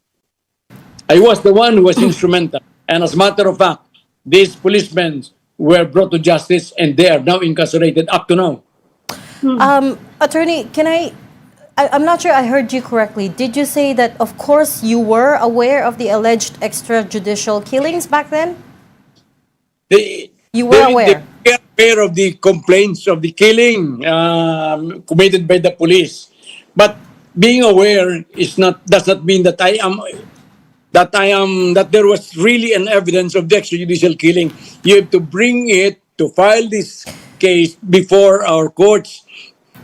I was the one who was instrumental. And as a matter of fact, these policemen were brought to justice and they are now incarcerated up to now. Attorney, I'm not sure I heard you correctly. Did you say that, of course, you were aware of the alleged extrajudicial killings back then? You were aware? we are aware of the complaints of the killing committed by the police. But being aware does not mean that that there was really an evidence of the extrajudicial killing. You have to bring it to file this case before our courts,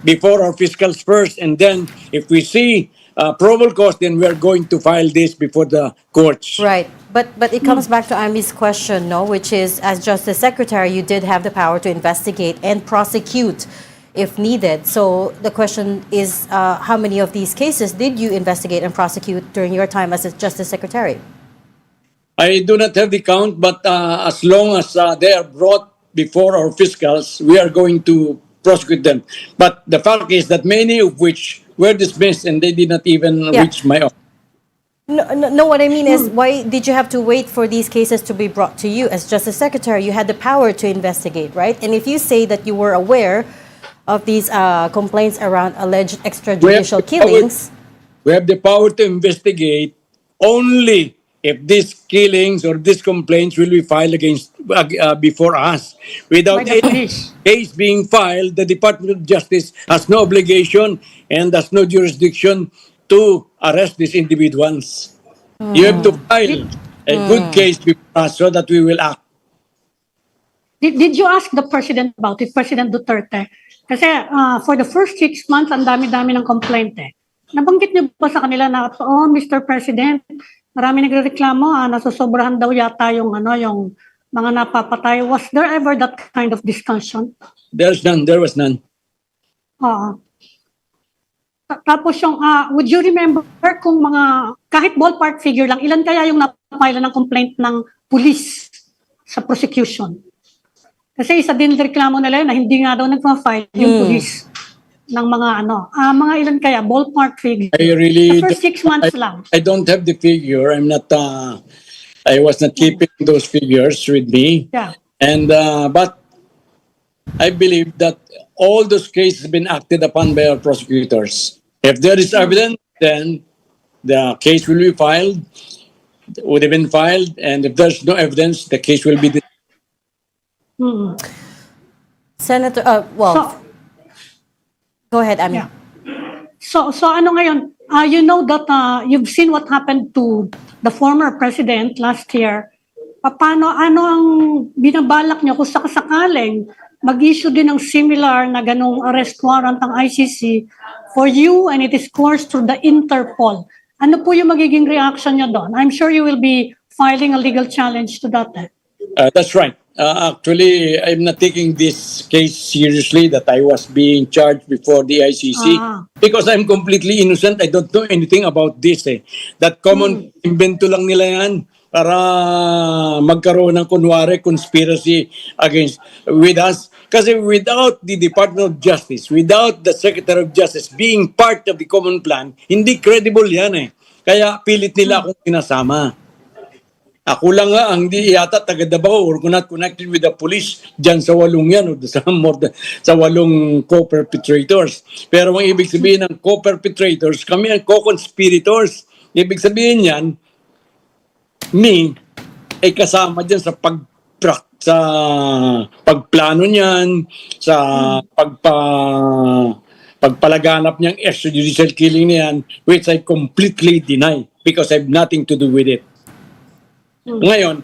before our fiscals first, and then if we see probable cause, then we are going to file this before the courts. Right. But it comes back to Ami's question, no, which is, as Justice Secretary, you did have the power to investigate and prosecute if needed. So the question is, how many of these cases did you investigate and prosecute during your time as a Justice Secretary? I do not have the count, but as long as they are brought before our fiscals, we are going to prosecute them. But the fact is that many of which were dismissed and they did not even reach my office. No, what I mean is, why did you have to wait for these cases to be brought to you? As Justice Secretary, you had the power to investigate, right? And if you say that you were aware of these complaints around alleged extrajudicial killings... We have the power to investigate only if these killings or these complaints will be filed against before us. Without any case being filed, the Department of Justice has no obligation and has no jurisdiction to arrest these individuals. You have to file a good case before us so that we will act. Did you ask the President about it, President Duterte? Kasi for the first 6 months, ang dami-dami ng complaint eh. Nabanggit niyo ba sa kanila na, oh, Mr. President, marami nagrereklamo, nasusobrahan daw yata yung mga napapatay. Was there ever that kind of discussion? There's none. There was none. Tapos yung, would you remember kung kahit ballpark figure lang, ilan kaya yung napapila ng complaint ng police sa prosecution? Kasi isa din reklamo nila yun na hindi nga daw nagpa-file yung police ng mga mga ilan kaya, ballpark figure. The first 6 months lang. I don't have the figure. I'm not, I was not keeping those figures with me. Yeah. And, but I believe that all those cases have been acted upon by our prosecutors. If there is evidence, then the case will be filed, would have been filed, and if there's no evidence, the case will be Senator, go ahead, Ami. Yeah. So ano ngayon, you know that you've seen what happened to the former president last year. Ano ang binabalak niyo kung sakasakaling mag-issue din ng similar na ganong arrest warrant ng ICC for you and it is coursed through the Interpol? Ano po yung magiging reaction niyo doon? I'm sure you will be filing a legal challenge to that. That's right. Actually, I'm not taking this case seriously that I was being charged before the ICC because I'm completely innocent. I don't know anything about this. That common invento lang nila yan para magkaroon ng kunwari conspiracy with us. Kasi without the Department of Justice, without the Secretary of Justice being part of the common plan, hindi credible yan Kaya pilit nila akong kinasama. Ako lang nga ang di yata taga Davao or not connected with the police dyan sa 8 yan o sa 8 co-perpetrators. Pero ang ibig sabihin ng co-perpetrators, kami ang co-conspirators. Ibig sabihin yan, me ay kasama dyan sa pagplano niyan, sa pagpalaganap niyang extrajudicial killing niyan, which I completely deny because I have nothing to do with it. Ngayon,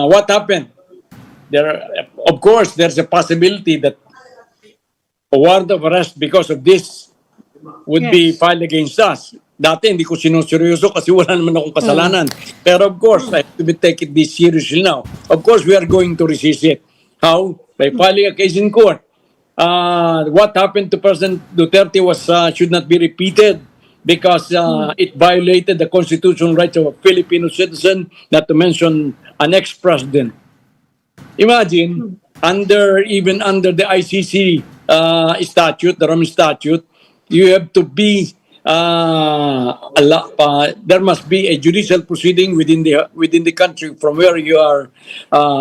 what happened? Of course, there's a possibility that a warrant of arrest because of this would be filed against us. Dati hindi ko sinuseryoso kasi wala naman akong kasalanan. Pero of course, I have to take this seriously now. Of course, we are going to resist it. How? By filing a case in court. What happened to President Duterte should not be repeated because it violated the constitutional rights of a Filipino citizen, not to mention an ex-president. Imagine, even under the ICC statute, the Rome Statute, you have to be, there must be a judicial proceeding within the country from where you are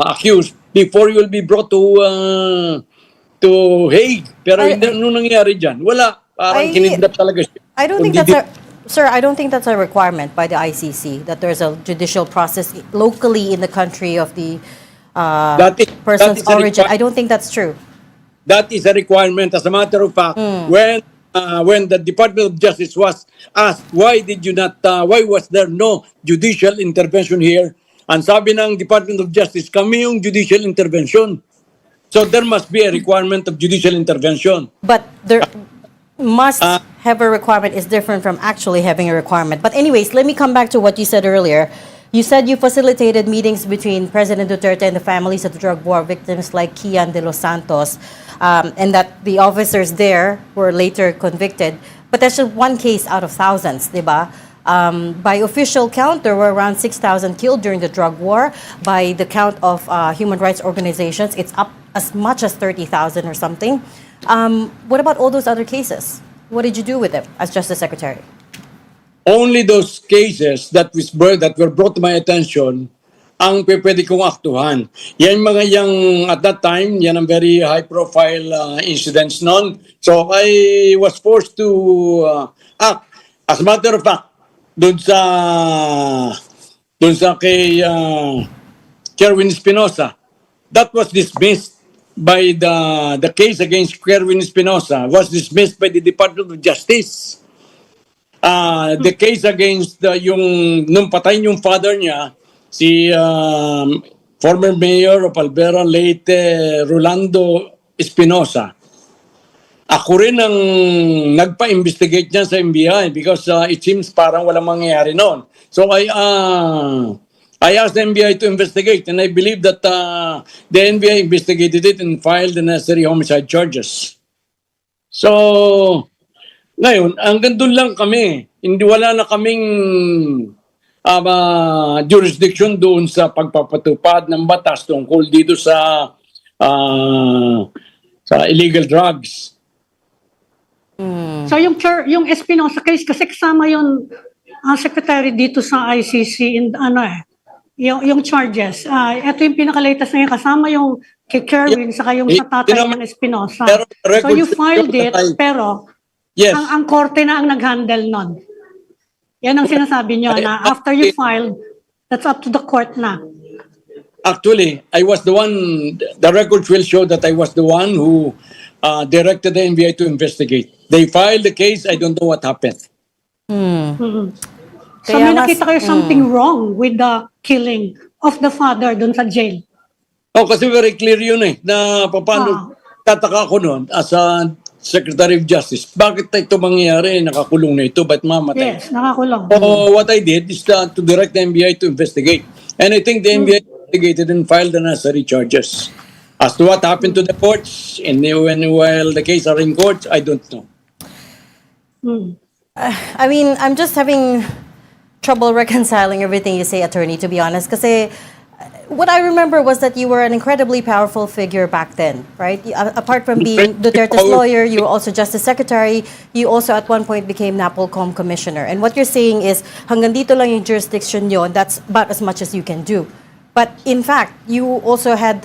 accused before you will be brought to Hague. Pero nung nangyari dyan, wala. Parang kinidnap talaga siya. I don't think I don't think that's a requirement by the ICC that there's a judicial process locally in the country of the That is- person's that is a origin. I don't think that's true. That is a requirement. As a matter of fact, when the Department of Justice was asked, why did you not, why was there no judicial intervention here? Ang sabi ng Department of Justice, kami yung judicial intervention. So there must be a requirement of judicial intervention. But there must have a requirement is different from actually having a requirement. But anyways, let me come back to what you said earlier. You said you facilitated meetings between President Duterte and the families of the drug war victims like Kian de los Santos, and that the officers there were later convicted. But that's just one case out of thousands, di ba? By official count, there were around 6,000 killed during the drug war. By the count of human rights organizations, it's up as much as 30,000 or something. What about all those other cases? What did you do with them as Justice Secretary? Only those cases that were brought to my attention ang pwede kong aktuhan. Yan mga yung at that time, yan ang very high profile incidents noon. So I was forced to act. As a matter of fact, doon sa kay Kerwin Espinosa, that was dismissed by the case against Kerwin Espinosa was dismissed by the Department of Justice. The case against nung patay yung father niya, si former mayor of Alvera, late Rolando Espinosa. Ako rin ang nagpa-investigate niya sa NBI because it seems parang walang mangyayari noon. So I asked the NBI to investigate, and I believe that the NBI investigated it and filed the necessary homicide charges. So ngayon, hanggang doon lang kami. Hindi wala na kaming jurisdiction doon sa pagpapatupad ng batas tungkol dito sa illegal drugs. So yung Espinosa case kasi kasama yung secretary dito sa ICC in yung charges. Ito yung pinaka-latest na yun, kasama yung kay Kerwin saka yung sa tatay ng Espinosa. So you filed it pero Yes. ang korte na ang nag-handle nun. Yan ang sinasabi nyo na after you filed, that's up to the court na. Actually, I was the one, the records will show that I was the one who directed the NBI to investigate. They filed the case, I don't know what happened. So may nakita kayo something wrong with the killing of the father dun sa jail. Oh, kasi very clear yun na paano tataka ko noon as a Secretary of Justice. Bakit ito mangyayari? Nakakulong na ito, ba't mamatay? Yes, nakakulong. So what I did is to direct the NBI to investigate. And I think the NBI investigated and filed the necessary charges. As to what happened to the courts and while the case are in courts, I don't know. I mean, I'm just having trouble reconciling everything you say, attorney, to be honest. Kasi what I remember was that you were an incredibly powerful figure back then, right? Apart from being Duterte's lawyer, you were also Justice Secretary. You also at one point became NAPOLCOM Commissioner. And what you're saying is, hanggang dito lang yung jurisdiction yon, that's about as much as you can do. But in fact, you also had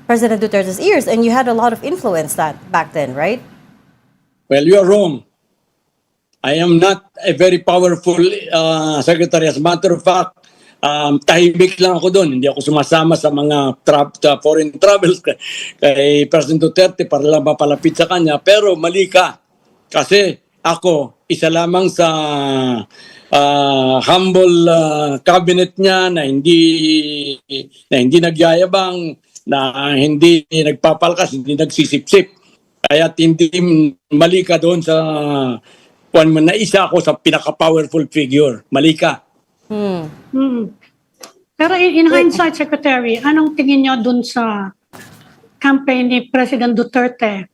President Duterte's ears, and you had a lot of influence back then, right? Well, you are wrong. I am not a very powerful secretary. As a matter of fact, tahimik lang ako doon. Hindi ako sumasama sa mga foreign travels kay President Duterte para lang mapalapit sa kanya. Pero mali ka. Kasi ako, isa lamang sa humble cabinet niya na hindi nagyayabang, na hindi nagpapalkas, hindi nagsisipsip. Kaya hindi mali ka doon sa na isa ako sa pinaka-powerful figure. Mali ka. Pero in hindsight, Secretary, anong tingin nyo dun sa campaign ni President Duterte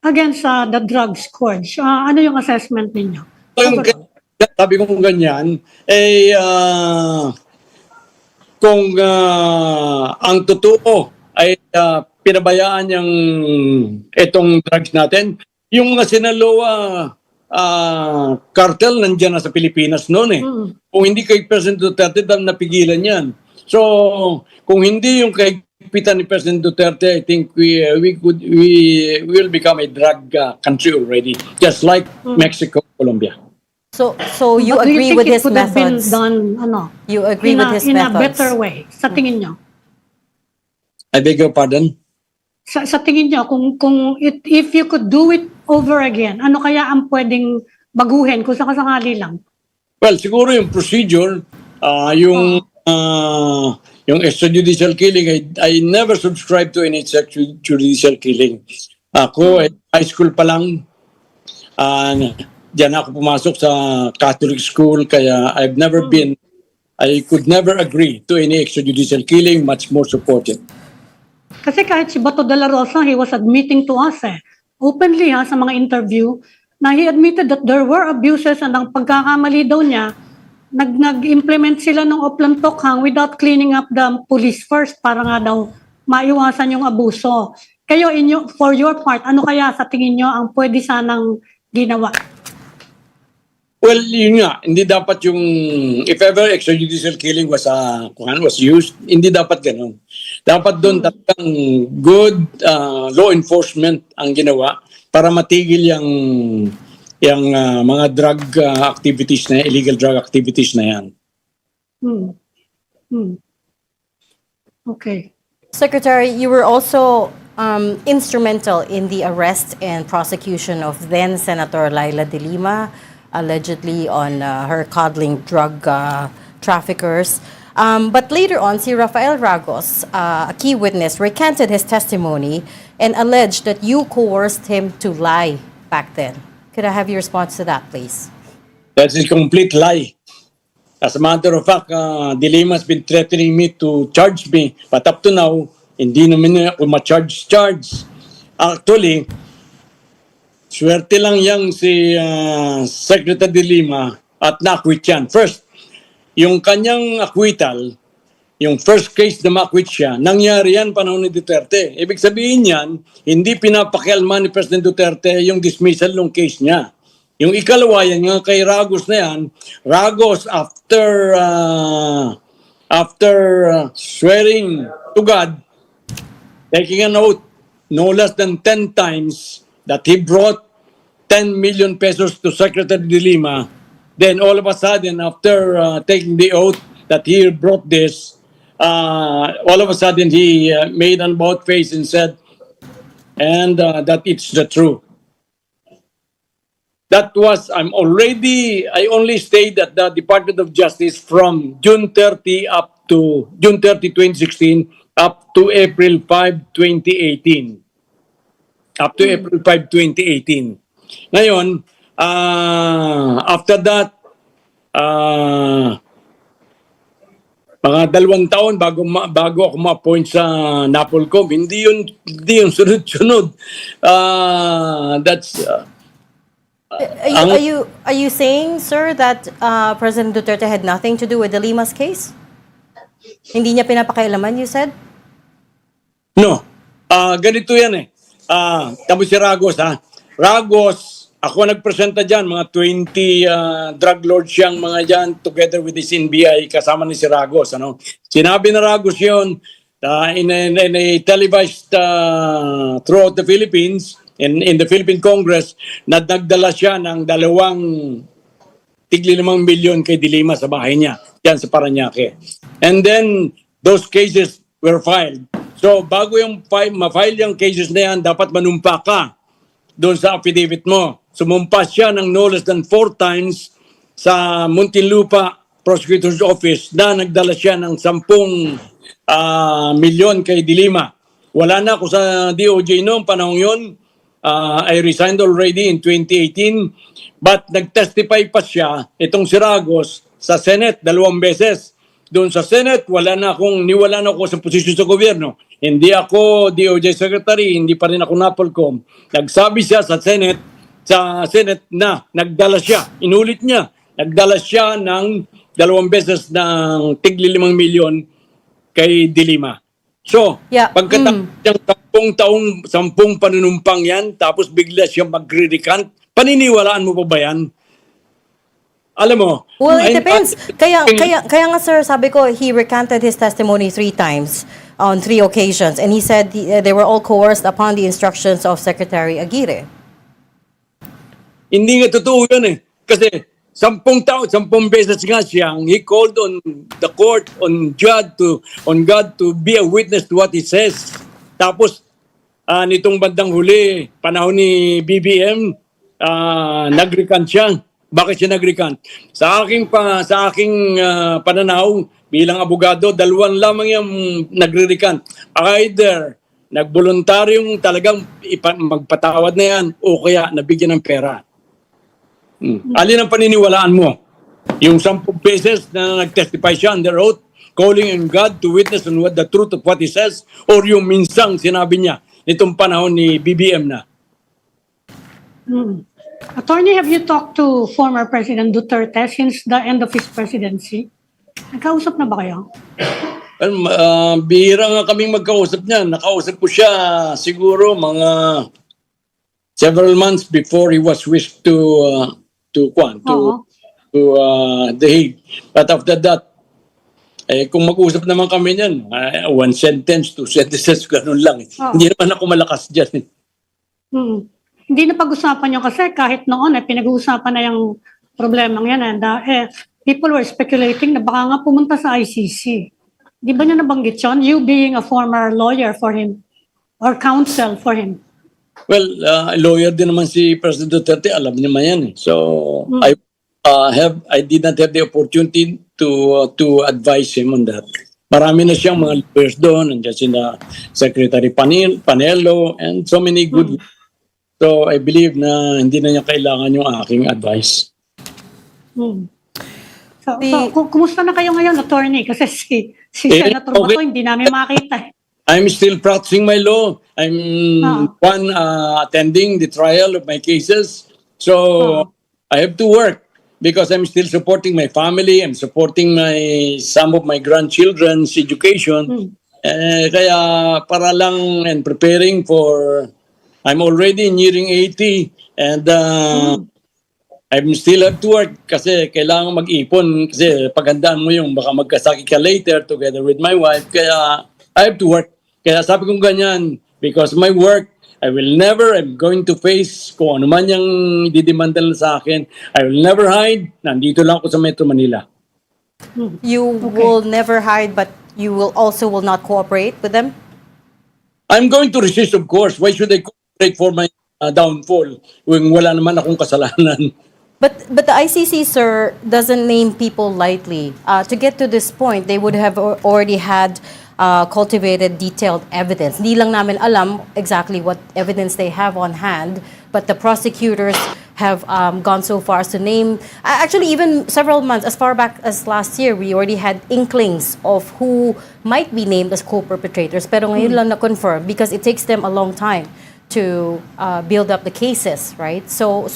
against the drug scourge? Ano yung assessment ninyo? Sabi ko ganyan, kung ang totoo ay pinabayaan yung itong drugs natin, yung mga Sinaloa cartel nandiyan na sa Pilipinas noon Kung hindi kay President Duterte, napigilan yan. So, kung hindi yung kaigpitan ni President Duterte, I think we will become a drug country already, just like Mexico, Colombia. So you But do agree think with it his could have been methods? done, You agree with his in methods? a better way, sa tingin nyo? I beg your pardon? Sa tingin niyo, if you could do it over again, ano kaya ang pwedeng baguhin kung sakasakali lang? Well, siguro yung procedure, yung extrajudicial killing, I never subscribed to any extrajudicial killing. Ako, high school pa lang, diyan ako pumasok sa Catholic school, kaya I could never agree to any extrajudicial killing, much more support it. Kasi kahit si Bato de la Rosa, he was admitting to us openly sa mga interview, na he admitted that there were abuses and ang pagkakamali daw niya, nag-implement sila ng Oplantokhang without cleaning up the police first para nga daw maiwasan yung abuso. Kayo, for your part, ano kaya sa tingin nyo ang pwede sanang ginawa? Well, yun nga, hindi dapat yung, if ever extrajudicial killing was used, hindi dapat ganun. Dapat doon talagang good law enforcement ang ginawa para matigil yung mga drug activities na illegal drug activities na yan. Okay. Secretary, you were also instrumental in the arrest and prosecution of then Senator Laila De Lima, allegedly on her coddling drug traffickers. But later on, si Rafael Ragos, a key witness, recanted his testimony and alleged that you coerced him to lie back then. Could I have your response to that, please? That's a complete lie. As a matter of fact, De Lima has been threatening me to charge me, but up to now, hindi naman ako ma-charge. Actually, swerte lang yang si Secretary De Lima at na-acquit yan. First, yung kanyang acquittal, yung first case na ma-acquit siya, nangyari yan panahon ni Duterte. Ibig sabihin yan, hindi pinapakialman ni President Duterte yung dismissal ng case niya. Yung ikalawa yan, yung kay Ragos na yan, Ragos after swearing to God, taking an oath no less than 10 times that he brought 10 million pesos to Secretary De Lima. Then all of a sudden, after taking the oath that he brought this, all of a sudden he made an about face and said, and that it's the truth. That was, I only stayed at the Department of Justice from June 30, 2016, up to April 5, 2018. Up to April 5, 2018. Ngayon, after that, mga 2 taon bago ako ma-appoint sa NAPOLCOM, hindi yun sunod-sunod. That's Are you saying, sir, that President Duterte had nothing to do with De Lima's case? Hindi niya pinapakailaman, you said? No. Ganito yan eh. Tapos si Ragos Ragos, ako nagpresenta dyan, mga 20 drug lords siyang mga dyan together with his NBI, kasama ni si Ragos. Sinabi na Ragos yun in a televised throughout the Philippines, in the Philippine Congress, na nagdala siya ng 2 milyon kay De Lima sa bahay niya, yan sa Parañaque. And then, those cases were filed. So, bago ma-file yung cases na yan, dapat manumpa ka doon sa affidavit mo. Sumumpa siya ng no less than 4 times sa Muntinlupa Prosecutor's Office na nagdala siya ng 10 milyon kay De Lima. Wala na ako sa DOJ noong panahon yun. I resigned already in 2018. But nag-testify pa siya, itong si Ragos, sa Senate 2 beses. Doon sa Senate, niwala na ako sa posisyon sa gobyerno. Hindi ako DOJ Secretary, hindi pa rin ako NAPOLCOM. Nagsabi siya sa Senate na nagdala siya, inulit niya, nagdala siya ng 2 beses ng tigli 5 milyon kay De Lima. So, pagkatapos ng 10 panunumpang yan, tapos bigla siya magre-recant, paniniwalaan mo pa ba yan? Alam mo. Well, it depends. Kaya nga sir, sabi ko, he recanted his testimony 3 times on 3 occasions. And he said they were all coerced upon the instructions of Secretary Aguirre. Hindi nga totoo yun eh. Kasi 10 beses nga siyang he called on the court, on God to be a witness to what he says. Tapos, nitong bandang huli, panahon ni BBM, nag-recant siya. Bakit siya nag-recant? Sa aking pananaw bilang abogado, dalawang lamang yung nagre-recant. Either nagboluntaryong talagang magpatawad na yan o kaya nabigyan ng pera. Alin ang paniniwalaan mo? Yung 10 beses na nag-testify siya under oath, calling on God to witness on what the truth of what he says, or yung minsang sinabi niya nitong panahon ni BBM na? Attorney, have you talked to former President Duterte since the end of his presidency? Nagkausap na ba kayo? Bihira nga kaming magkausap niya. Nakausap ko siya siguro mga several months before he was wished to The Hague. But after that, kung mag-usap naman kami niyan, one sentence, 2 sentences, ganun lang. Hindi naman ako malakas dyan. Hindi na pag-usapan nyo kasi kahit noon pinag-uusapan na yung problemang yan. People were speculating na baka nga pumunta sa ICC. Di ba niya nabanggit yun? You being a former lawyer for him or counsel for him. Well, lawyer din naman si President Duterte, alam niya man yan. So, I did not have the opportunity to advise him on that. Marami na siyang mga lawyers doon, nandiyan sina Secretary Panelo, and so many good. So, I believe na hindi na niya kailangan yung aking advice. So, kumusta na kayo ngayon, attorney? Kasi si Senator Bato, hindi namin makita. I'm still practicing my law. I'm attending the trial of my cases. So I have to work because I'm still supporting my family. I'm supporting some of my grandchildren's education. Kaya para lang and preparing for, I'm already nearing 80 and I'm still have to work kasi kailangan mag-ipon kasi paghandaan mo yung baka magkasakit ka later together with my wife. Kaya I have to work. Kaya sabi kong ganyan, because my work, I'm going to face kung ano man yung didemanda sa akin. I will never hide. Nandito lang ako sa Metro Manila. You will never hide, but you will not cooperate with them? I'm going to resist, of course. Why should I cooperate for my downfall when wala naman akong kasalanan? But the ICC, sir, doesn't name people lightly. To get to this point, they would have already had cultivated detailed evidence. Hindi lang namin alam exactly what evidence they have on hand, but the prosecutors have gone so far as to name, actually even several months, as far back as last year, we already had inklings of who might be named as co-perpetrators, pero ngayon lang na-confirm because it takes them a long time to build up the cases, right? So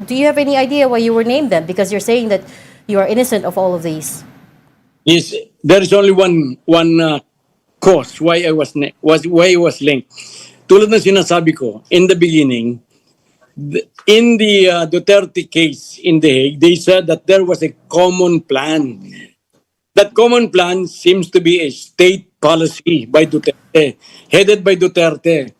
do you have any idea why you were named then? Because you're saying that you are innocent of all of these. Yes, there is only one cause why I was linked. Tulad ng sinasabi ko in the beginning, in the Duterte case in The Hague, they said that there was a common plan. That common plan seems to be a state policy by Duterte, headed by Duterte,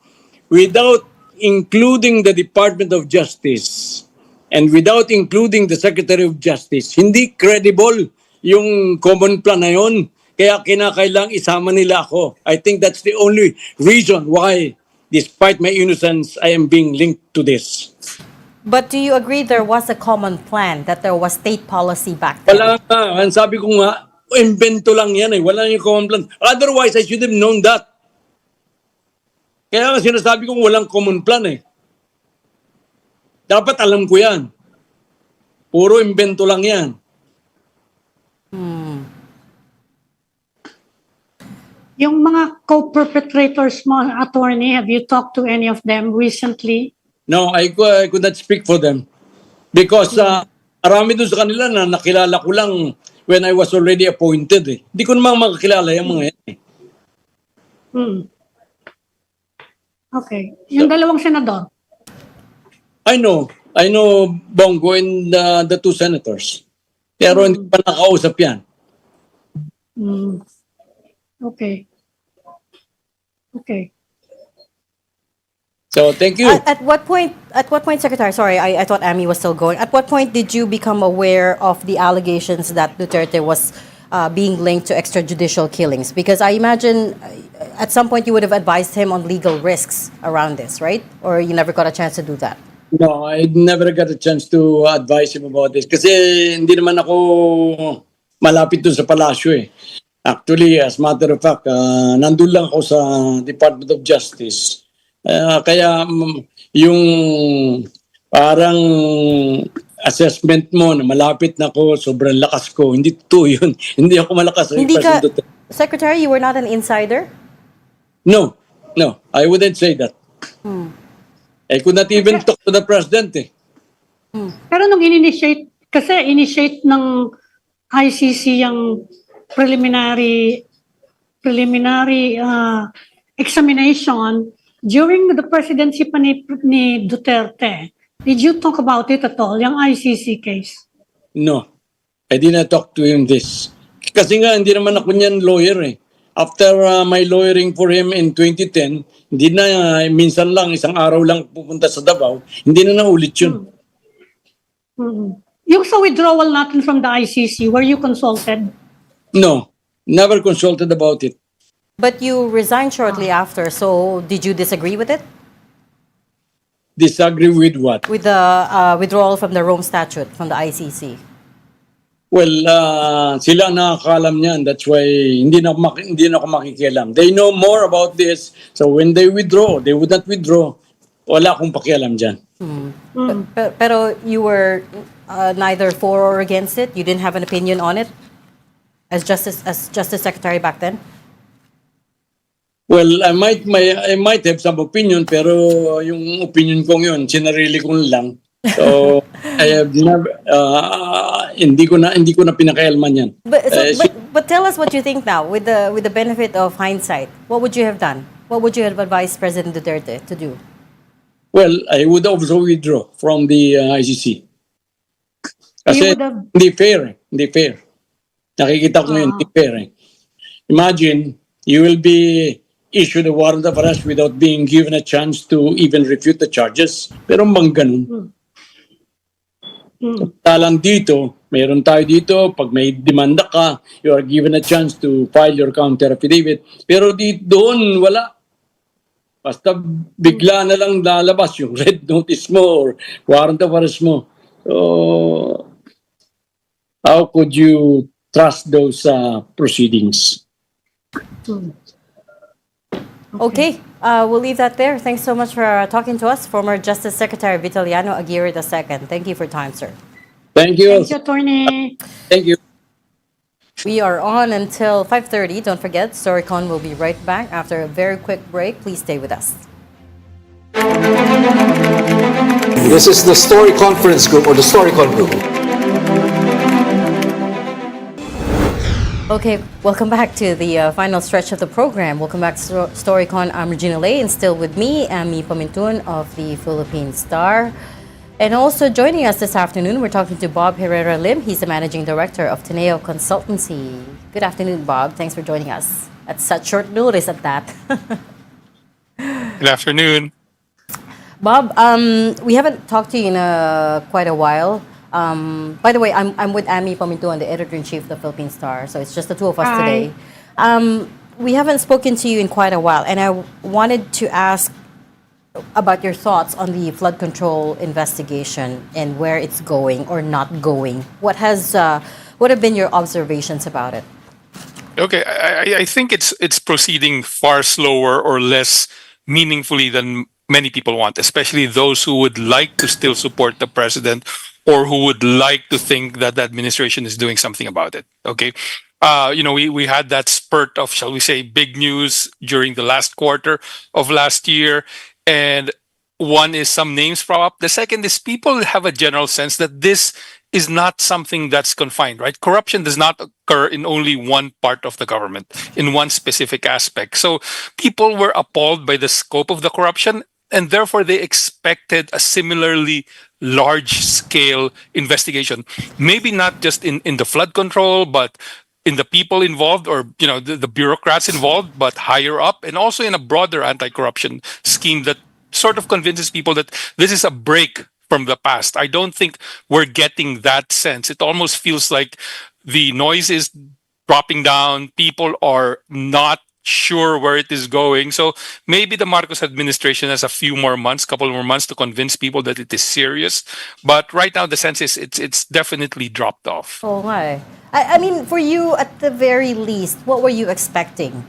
without including the Department of Justice and without including the Secretary of Justice. Hindi credible yung common plan na yun. Kaya kinakailang isama nila ako. I think that's the only reason why, despite my innocence, I am being linked to this. But do you agree there was a common plan, that there was state policy back then? Wala nga. Ang sabi ko nga, invento lang yan eh. Wala yung common plan. Otherwise, I should have known that. Kaya nga sinasabi ko walang common plan eh. Dapat alam ko yan. Puro invento lang yan. Yung mga co-perpetrators mo, attorney, have you talked to any of them recently? No, I could not speak for them. Because marami doon sa kanila na nakilala ko lang when I was already appointed eh. Hindi ko namang makakilala yung mga yan eh. Okay. Yung dalawang senador? I know Bongo and the 2 senators. Pero hindi pa nakausap yan. Okay. So thank you. At what point, Secretary, sorry, I thought Amy was still going. At what point did you become aware of the allegations that Duterte was being linked to extrajudicial killings? Because I imagine at some point you would have advised him on legal risks around this, right? Or you never got a chance to do that? No, I never got a chance to advise him about this. Kasi hindi naman ako malapit dun sa palasyo eh. Actually, as a matter of fact, nandun lang ako sa Department of Justice. Kaya yung parang assessment mo na malapit na ako, sobrang lakas ko, hindi totoo yun. Hindi ako malakas. Hindi ka, Secretary, you were not an insider? No, I wouldn't say that. I could not even talk to the president eh. Pero nung initiate ng ICC yung preliminary examination during the presidency pa ni Duterte. Did you talk about it at all, yung ICC case? No, I did not talk to him this. Kasi nga, hindi naman ako niyan lawyer eh. After my lawyering for him in 2010, hindi na, minsan lang, isang araw lang pupunta sa Davao, hindi na naulit yun. Yung sa withdrawal natin from the ICC, were you consulted? No, never consulted about it. But you resigned shortly after, so did you disagree with it? Disagree with what? With the withdrawal from the Rome Statute from the ICC? Well, sila nakakalam niyan. That's why hindi na ako makikialam. They know more about this. So when they withdraw, they would not withdraw. Wala akong pakialam dyan. Pero you were neither for or against it? You didn't have an opinion on it as Justice Secretary back then? Well, I might have some opinion, pero yung opinion kong yun, sinarili ko lang. So I have never, hindi ko na pinakailaman yan. But tell us what you think now, with the benefit of hindsight. What would you have done? What would you have advised President Duterte to do? Well, I would also withdraw from the ICC. Kasi hindi fair. Nakikita ko ngayon, hindi fair. Imagine, you will be issued a warrant of arrest without being given a chance to even refute the charges. Pero bang ganun? Talang dito, mayroon tayo dito, pag may demanda ka, you are given a chance to file your counter affidavit. Pero doon, wala. Basta bigla na lang lalabas yung red notice mo or warrant of arrest mo. So, how could you trust those proceedings? Okay, we'll leave that there. Thanks so much for talking to us, former Justice Secretary Vitaliano Aguirre II. Thank you for your time, sir. Thank you. Thank you, Attorney. Thank you. We are on until 5:30. Don't forget, Storycon will be right back after a very quick break. Please stay with us. This is the Story Conference Group or the Storycon Group. Okay, welcome back to the final stretch of the program. Welcome back to Storycon. I'm Regina Lay, and still with me, Amy Pamintun of the Philippine Star. And also joining us this afternoon, we're talking to Bob Herrera Lim. He's the Managing Director of Teneo Consultancy. Good afternoon, Bob. Thanks for joining us at such short notice at that. Good afternoon. Bob, we haven't talked to you in quite a while. By the way, I'm with Amy Pamintun, the Editor-in-Chief of the Philippine Star. So it's just the two of us today. We haven't spoken to you in quite a while, and I wanted to ask about your thoughts on the flood control investigation and where it's going or not going. What have been your observations about it? Okay, I think it's proceeding far slower or less meaningfully than many people want, especially those who would like to still support the president or who would like to think that the administration is doing something about it. Okay. We had that spurt of, shall we say, big news during the last quarter of last year. And one is some names pop up. The second is people have a general sense that this is not something that's confined, right? Corruption does not occur in only one part of the government, in one specific aspect. So people were appalled by the scope of the corruption, and therefore they expected a similarly large-scale investigation. Maybe not just in the flood control, but in the people involved or the bureaucrats involved, but higher up, and also in a broader anti-corruption scheme that sort of convinces people that this is a break from the past. I don't think we're getting that sense. It almost feels like the noise is dropping down. People are not sure where it is going. So maybe the Marcos administration has a few more months, couple more months to convince people that it is serious. But right now, the sense is it's definitely dropped off. Oh, why? I mean, for you, at the very least, what were you expecting?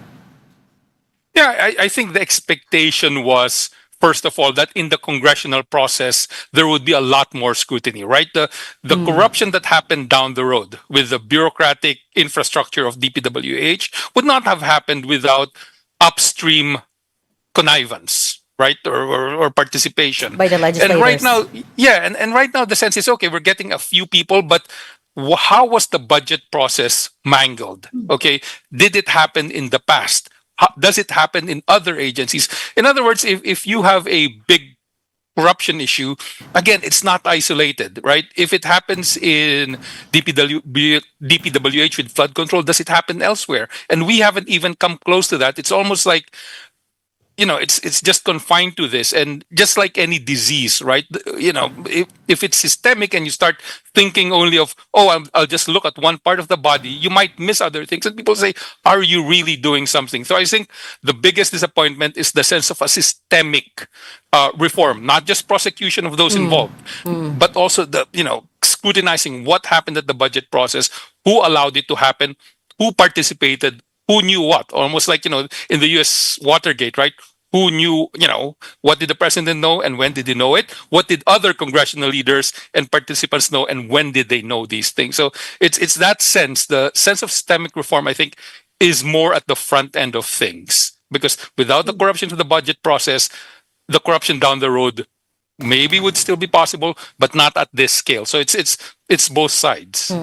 Yeah, I think the expectation was, first of all, that in the congressional process, there would be a lot more scrutiny, right? The corruption that happened down the road with the bureaucratic infrastructure of DPWH would not have happened without upstream connivance, right? Or participation. By the legislators. And right now, yeah, and right now the sense is, okay, we're getting a few people, but how was the budget process mangled? Okay, did it happen in the past? Does it happen in other agencies? In other words, if you have a big corruption issue, again, it's not isolated, right? If it happens in DPWH with flood control, does it happen elsewhere? And we haven't even come close to that. It's almost like, it's just confined to this, and just like any disease, right? If it's systemic and you start thinking only of, I'll just look at one part of the body, you might miss other things. And people say, are you really doing something? So I think the biggest disappointment is the sense of a systemic reform, not just prosecution of those involved, but also scrutinizing what happened at the budget process, who allowed it to happen, who participated, who knew what. Almost like, in the US Watergate, right? Who knew, what did the president know and when did he know it? What did other congressional leaders and participants know and when did they know these things? So it's that sense, the sense of systemic reform, I think, is more at the front end of things. Because without the corruption to the budget process, the corruption down the road maybe would still be possible, but not at this scale. So it's both sides.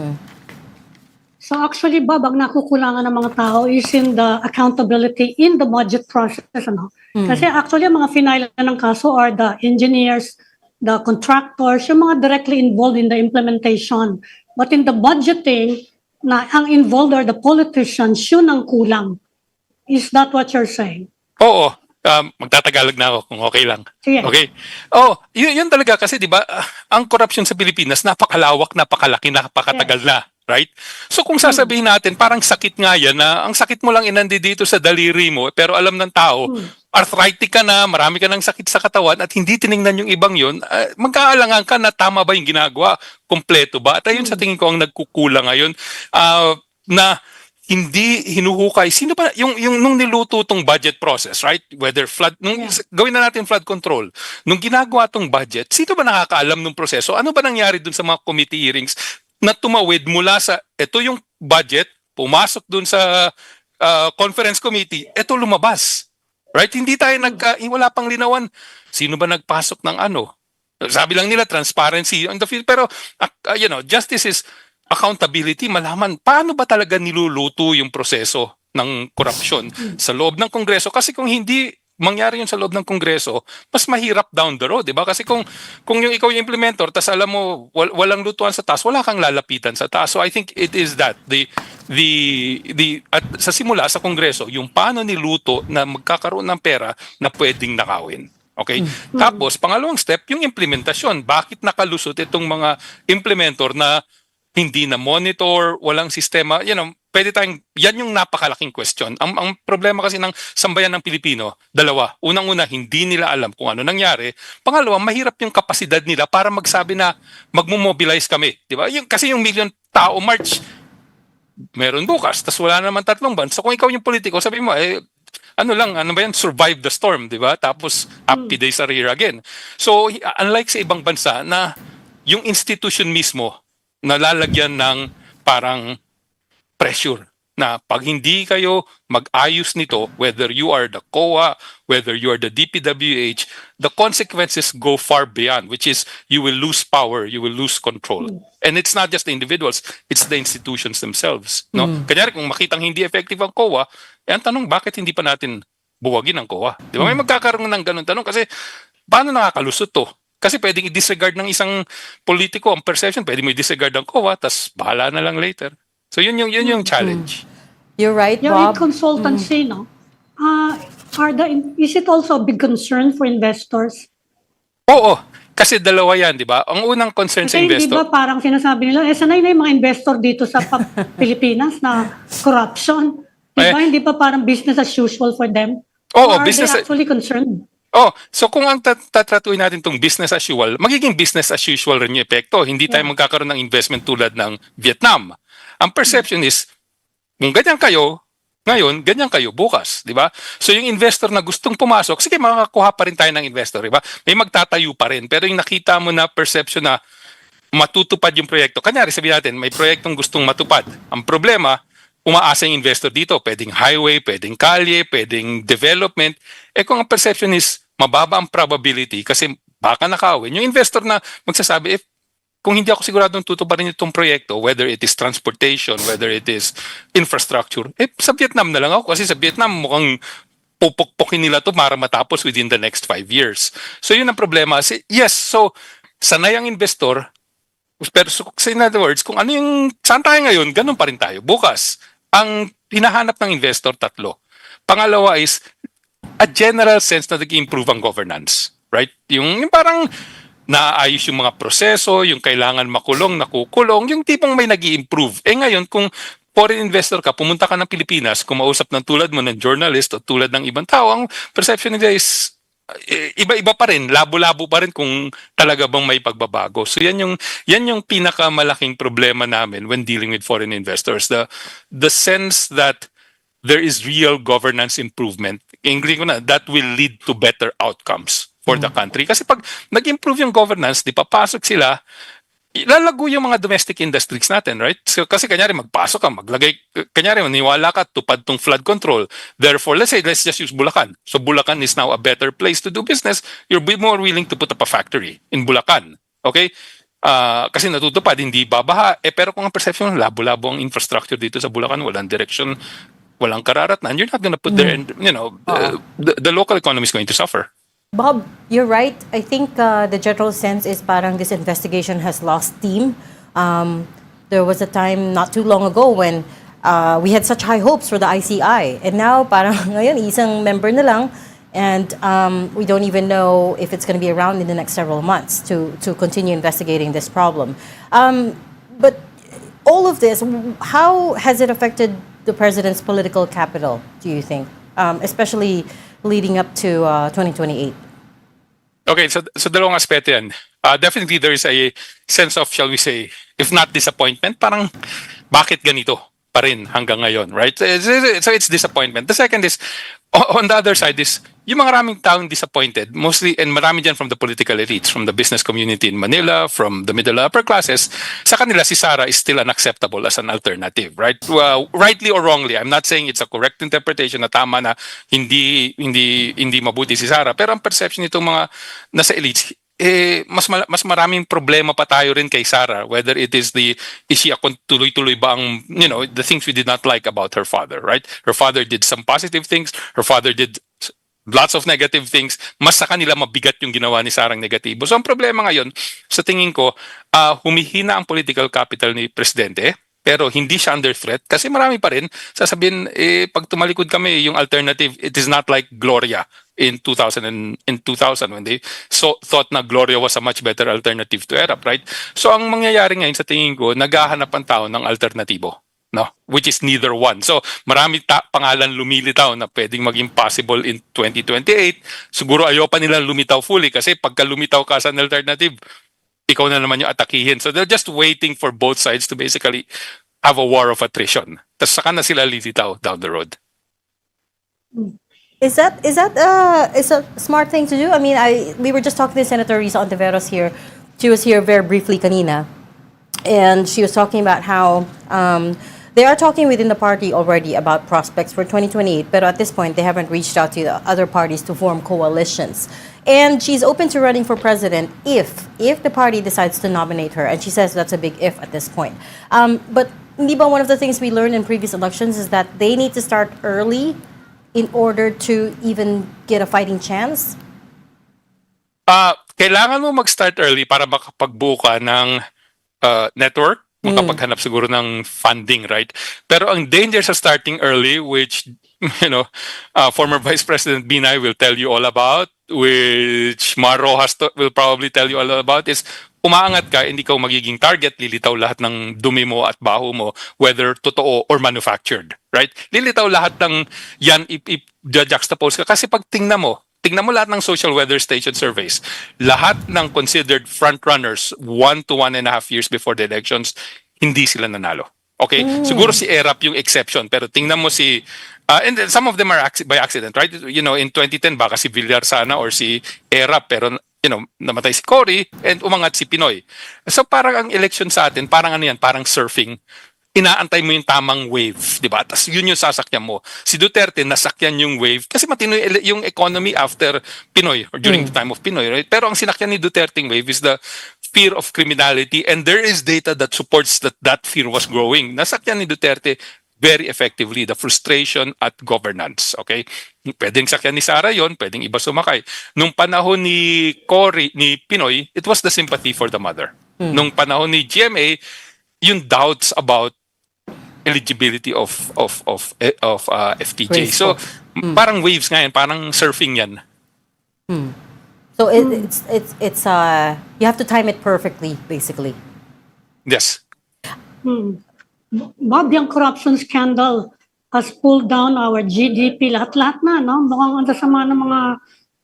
So actually, Bob, ang nakukulangan ng mga tao is in the accountability in the budget process. Kasi actually, ang mga final ng kaso are the engineers, the contractors, yung mga directly involved in the implementation. But in the budgeting, na ang involved are the politicians, yun ang kulang. Is that what you're saying? Oo. Magtatagalog na ako kung okay lang. Sige. Okay. Yun talaga kasi 'di ba, ang corruption sa Pilipinas napakalawak, napakalaki, napakatagal na, right? So kung sasabihin natin parang sakit nga yan na ang sakit mo lang inandi dito sa daliri mo, pero alam ng tao, arthritic ka na, marami ka ng sakit sa katawan at hindi tiningnan yung ibang yun, magkaalangan ka na tama ba yung ginagawa, kompleto ba? At ayun sa tingin ko ang nagkukulang ngayon, na hindi hinuhukay. Sino ba yung nung niluto tong budget process, right? Whether gawin na natin flood control. Nung ginagawa tong budget, sino ba nakakaalam ng proseso? Ano ba nangyari dun sa mga committee hearings na tumawid mula sa ito yung budget, pumasok dun sa conference committee, ito lumabas. Right? Hindi tayo wala pang linawan. Sino ba nagpasok ng ano? Sabi lang nila transparency on the field, pero justice is accountability, malaman paano ba talaga niluluto yung proseso ng korupsyon sa loob ng Kongreso. Kasi kung hindi mangyari yun sa loob ng Kongreso, mas mahirap down the road, di ba? Kasi kung yung ikaw yung implementor, tas alam mo walang lutuan sa taas, wala kang lalapitan sa taas. So I think it is that at sa simula sa Kongreso, yung paano niluto na magkakaroon ng pera na pwedeng nakawin. Okay? Tapos pangalawang step, yung implementasyon. Bakit nakalusot itong mga implementor na hindi na monitor, walang sistema, pwede tayong, yan yung napakalaking question. Ang problema kasi ng sambayan ng Pilipino, dalawa. Unang-una, hindi nila alam kung ano nangyari. Pangalawa, mahirap yung kapasidad nila para magsabi na magmo-mobilize kami. Di ba? Kasi yung million tao march, meron bukas, tas wala naman 3 buwan. So kung ikaw yung politiko, sabi mo, ano ba yan? Survive the storm, di ba? Tapos, happy days are here again. So, unlike sa ibang bansa na yung institution mismo, nalalagyan ng parang pressure na pag hindi kayo mag-ayos nito, whether you are the COA, whether you are the DPWH, the consequences go far beyond, which is you will lose power, you will lose control. And it's not just the individuals, it's the institutions themselves. No? Kanyari, kung makitang hindi effective ang COA, ang tanong, bakit hindi pa natin buwagin ang COA? Di ba? May magkakaroon ng ganun tanong kasi paano nakakalusot to? Kasi pwedeng i-disregard ng isang politiko ang perception, pwede mo i-disregard ang COA, tas bahala na lang later. So yun yung challenge. You're right, Yung Bob. consultancy, no? Is it also a big concern for investors? Oo, kasi dalawa yan, di ba? Ang unang concern sa Kasi hindi investor, ba parang sinasabi nila, sanay na yung mga investor dito sa Pilipinas na corruption. Di ba? Hindi pa parang business as usual for them? Oo, Or are they actually concerned? so kung ang tatratuin natin itong business as usual, magiging business as usual rin yung epekto. Hindi tayo Yeah. magkakaroon ng investment tulad ng Vietnam. Ang perception is, kung ganyan kayo, ngayon, ganyan kayo bukas, di ba? So yung investor na gustong pumasok, sige, makakakuha pa rin tayo ng investor, di ba? May magtatayo pa rin. Pero yung nakita mo na perception na matutupad yung proyekto, kanyari sabihin natin, may proyektong gustong matupad. Ang problema, umaasa yung investor dito. Pwedeng highway, pwedeng kalye, pwedeng development. Kung ang perception is mababa ang probability kasi baka nakawin, yung investor na magsasabi, kung hindi ako siguradong tutuparin itong proyekto, whether it is transportation, whether it is infrastructure, sa Vietnam na lang ako kasi sa Vietnam mukhang pupukpukin nila to para matapos within the next 5 years. So yun ang problema. Yes, so sanay ang investor, pero in other words, kung ano yung saan tayo ngayon, ganun pa rin tayo. Bukas, ang hinahanap ng investor, tatlo. Pangalawa is a general sense na nag-improve ang governance. Right? Yung parang naayos yung mga proseso, yung kailangan makulong, nakukulong, yung tipong may nag-i-improve. Ngayon, kung foreign investor ka, pumunta ka ng Pilipinas, kumausap ng tulad mo ng journalist o tulad ng ibang tao, ang perception nila is iba-iba pa rin, labo-labo pa rin kung talaga bang may pagbabago. So yan yung pinakamalaking problema namin when dealing with foreign investors. The sense that there is real governance improvement. English ko na, that will lead to better outcomes for the country. Kasi pag nag-improve yung governance, di papasok sila, ilalago yung mga domestic industries natin, right? So, kasi kanyari magpasok ka, maglagay, kanyari maniwala ka, tupad tong flood control. Therefore, let's just use Bulacan. So Bulacan is now a better place to do business. You're more willing to put up a factory in Bulacan. Okay? Kasi natutupad, hindi babaha. Pero kung ang perception, labo-labo ang infrastructure dito sa Bulacan, walang direction, walang kararatnan, you're not gonna put there, and, the local economy is going to suffer. Bob, you're right. I think the general sense is parang this investigation has lost steam. There was a time not too long ago when we had such high hopes for the ICI. And now parang ngayon isang member na lang, and we don't even know if it's going to be around in the next several months to continue investigating this problem. But all of this, how has it affected the president's political capital, do you think? Especially leading up to 2028? Okay, so dalawang aspeto yan. Definitely there is a sense of, shall we say, if not disappointment, parang bakit ganito pa rin hanggang ngayon, right? So it's disappointment. The second is, on the other side is, yung mga maraming taong disappointed, mostly, and marami dyan from the political elites, from the business community in Manila, from the middle upper classes, sa kanila si Sara is still unacceptable as an alternative, right? Rightly or wrongly, I'm not saying it's a correct interpretation na tama na hindi mabuti si Sara, pero ang perception nitong mga nasa elites, mas maraming problema pa tayo rin kay Sara, whether it is is she tuloy-tuloy ba ang, the things we did not like about her father, right? Her father did some positive things, her father did lots of negative things, mas sa kanila mabigat yung ginawa ni Sarang negatibo. So ang problema ngayon, sa tingin ko, humihina ang political capital ni Presidente, pero hindi siya under threat kasi marami pa rin sasabihin, pag tumalikod kami, yung alternative, it is not like Gloria in 2000 when they thought na Gloria was a much better alternative to ERAP, right? So ang mangyayari ngayon sa tingin ko, naghahanap ang tao ng alternatibo. No, which is neither one. So marami pangalan lumilitaw na pwedeng maging possible in 2028. Siguro ayaw pa nila lumitaw fully kasi pagka lumitaw ka sa alternative, ikaw na naman yung atakihin. So they're just waiting for both sides to basically have a war of attrition. Tapos saka na sila lilitaw down the road. Is that a smart thing to do? I mean, we were just talking to Senator Risa Ontiveros here. She was here very briefly kanina, and she was talking about how they are talking within the party already about prospects for 2028, but at this point, they haven't reached out to the other parties to form coalitions. And she's open to running for president if the party decides to nominate her. And she says that's a big if at this point. But hindi ba one of the things we learned in previous elections is that they need to start early in order to even get a fighting chance? Kailangan mo mag-start early para makapagbuo ka ng network, makapaghanap siguro ng funding, right? Pero ang danger sa starting early, which, former Vice President Binay will tell you all about, which Mar Rojas will probably tell you all about, is umaangat ka, hindi ka magiging target, lilitaw lahat ng dumi mo at baho mo, whether totoo or manufactured, right? Lilitaw lahat ng yan, i-juxtapose ka. Kasi pag tingnan mo lahat ng social weather station surveys, lahat ng considered frontrunners 1 to 1.5 years before the elections, hindi sila nanalo. Okay? Siguro si ERAP yung exception, pero tingnan mo si, and then some of them are by accident, right? In 2010, baka si Villar sana or si ERAP, pero namatay si Cory and umangat si Pinoy. So parang ang election sa atin, parang parang surfing. Inaantay mo yung tamang wave, di ba? Tapos yun yung sasakyan mo. Si Duterte, nasakyan yung wave kasi matino yung economy after Pinoy or during the time of Pinoy, right? Pero ang sinakyan ni Duterte wave is the fear of criminality, and there is data that supports that fear was growing. Nasakyan ni Duterte very effectively the frustration at governance, okay? Pwedeng sakyan ni Sara yon, pwedeng iba sumakay. Nung panahon ni Pinoy, it was the sympathy for the mother. Nung panahon ni GMA, yung doubts about eligibility of FTJ. So parang waves ngayon, parang surfing yan. So it's you have to time it perfectly, basically. Yes. Bob, yung corruption scandal has pulled down our GDP, lahat-lahat na, no? Mukhang ang sama ng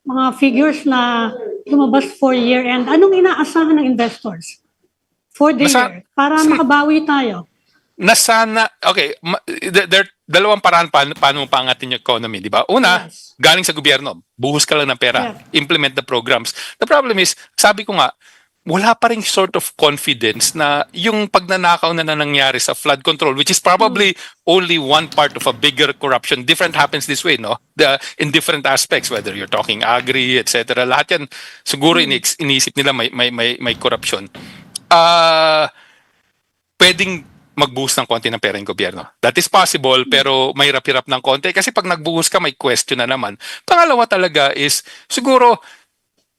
mga figures na lumabas for year-end. Anong inaasahan ng investors for the year para makabawi tayo? Okay, there dalawang paraan paano mo paangatin yung economy, di ba? Una, galing sa gobyerno, buhos ka lang ng pera, implement the programs. The problem is, sabi ko nga, wala pa rin sort of confidence na yung pagnanakaw na nangyari sa flood control, which is probably only one part of a bigger corruption. Different happens this way, no? In different aspects, whether you're talking Aguirre, etc. Lahat yan, siguro iniisip nila may corruption. Pwedeng magbuhos ng konti ng pera yung gobyerno. That is possible, pero may hirap-hirap ng konti. Kasi pag nagbuhos ka, may question na naman. Pangalawa talaga is, siguro,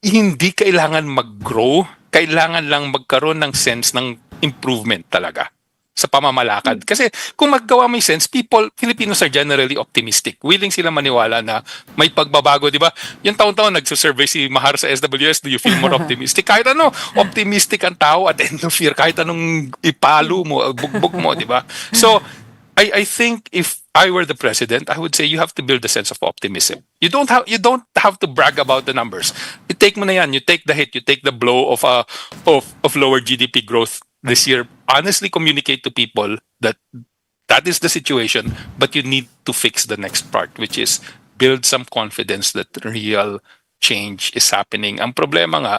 hindi kailangan mag-grow, kailangan lang magkaroon ng sense ng improvement talaga sa pamamalakad. Kasi kung maggawa may sense, Filipinos are generally optimistic. Willing sila maniwala na may pagbabago, di ba? Yung taon-taon nagsusurvey si Mahar sa SWS, do you feel more optimistic? Kahit optimistic ang tao at end of year, kahit anong ipalo mo, bugbog mo, di ba? So, I think if I were the president, I would say you have to build a sense of optimism. You don't have to brag about the numbers. You take mo na yan, you take the hit, you take the blow of lower GDP growth this year. Honestly communicate to people that is the situation, but you need to fix the next part, which is build some confidence that real change is happening. Ang problema nga,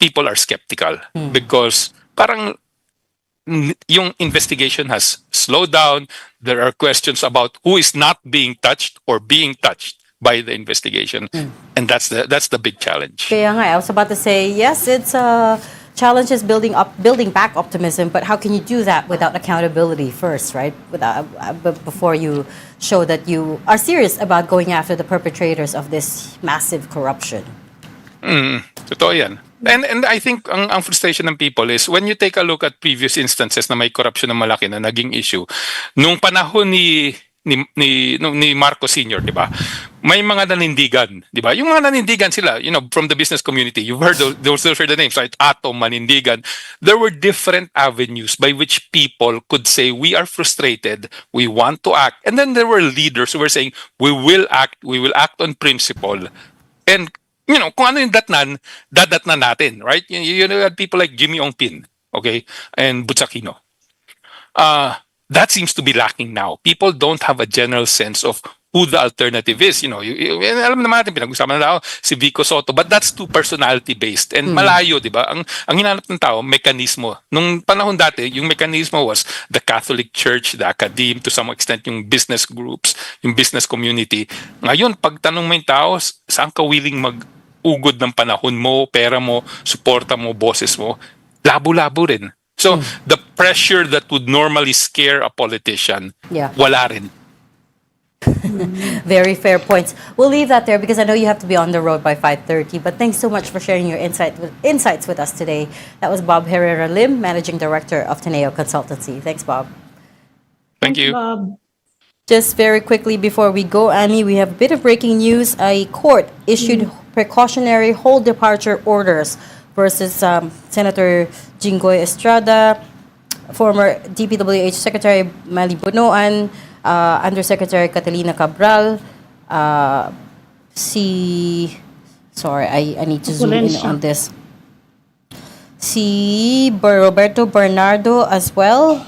people are skeptical because parang yung investigation has slowed down. There are questions about who is not being touched or being touched by the investigation, and that's the big challenge. Kaya nga, I was about to say, yes, it's challenge is building back optimism, but how can you do that without accountability first, right? Before you show that you are serious about going after the perpetrators of this massive corruption. Totoo yan. And I think ang frustration ng people is when you take a look at previous instances na may corruption na malaki na naging issue, nung panahon ni Marcos Sr., di ba? May mga nanindigan, di ba? Yung mga nanindigan sila, from the business community, you've heard those are the names, right? Atom, manindigan. There were different avenues by which people could say, we are frustrated, we want to act. And then there were leaders who were saying, we will act on principle. And kung ano yung dadatnan natin, right? You had people like Jimmy Ongpin, okay? And Butchakino. That seems to be lacking now. People don't have a general sense of who the alternative is. Alam naman natin, pinag-usapan na si Vico Soto, but that's too personality-based and malayo, di ba? Ang hinanap ng tao, mekanismo. Nung panahon dati, yung mekanismo was the Catholic Church, the academe, to some extent yung business groups, yung business community. Ngayon, pag tanong mo yung tao, saan ka willing mag-ugod ng panahon mo, pera mo, suporta mo, boses mo, labo-labo rin. So, the pressure that would normally scare a politician, wala rin. Very fair points. We'll leave that there because I know you have to be on the road by 5:30. But thanks so much for sharing your insights with us today. That was Bob Herrera Lim, Managing Director of Teneo Consultancy. Thanks, Bob. Thank you. Just very quickly before we go, Annie, we have a bit of breaking news. A court issued precautionary hold departure orders versus Senator Jinggoy Estrada, former DPWH Secretary Mali Bunoan, Undersecretary Catalina Cabral, I need to zoom in on this. Si Roberto Bernardo as well,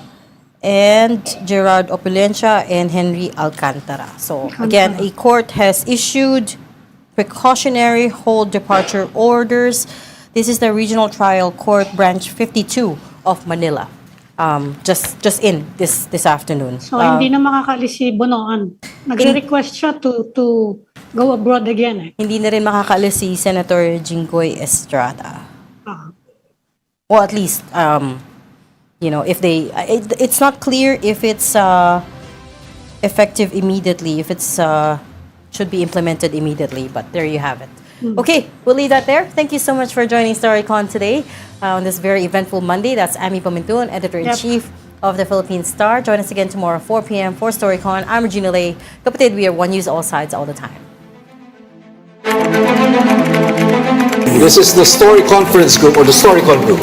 and Gerard Opulencia and Henry Alcantara. So again, a court has issued precautionary hold departure orders. This is the Regional Trial Court Branch 52 of Manila. Just in this afternoon. So hindi na makakaalis si Bunoan. Nagre-request siya to go abroad again. Hindi na rin makakaalis si Senator Jinggoy Estrada. Well, at least if they it's not clear if it's effective immediately, if it's should be implemented immediately, but there you have it. Okay, we'll leave that there. Thank you so much for joining Storycon today on this very eventful Monday. That's Amy Pamintuan, Editor-in-Chief of the Philippine Star. Join us again tomorrow, 4 p.m. for Storycon. I'm Regina Lay. Kapatid, we are one news, all sides, all the time. This is the Story Conference Group or the Storycon Group.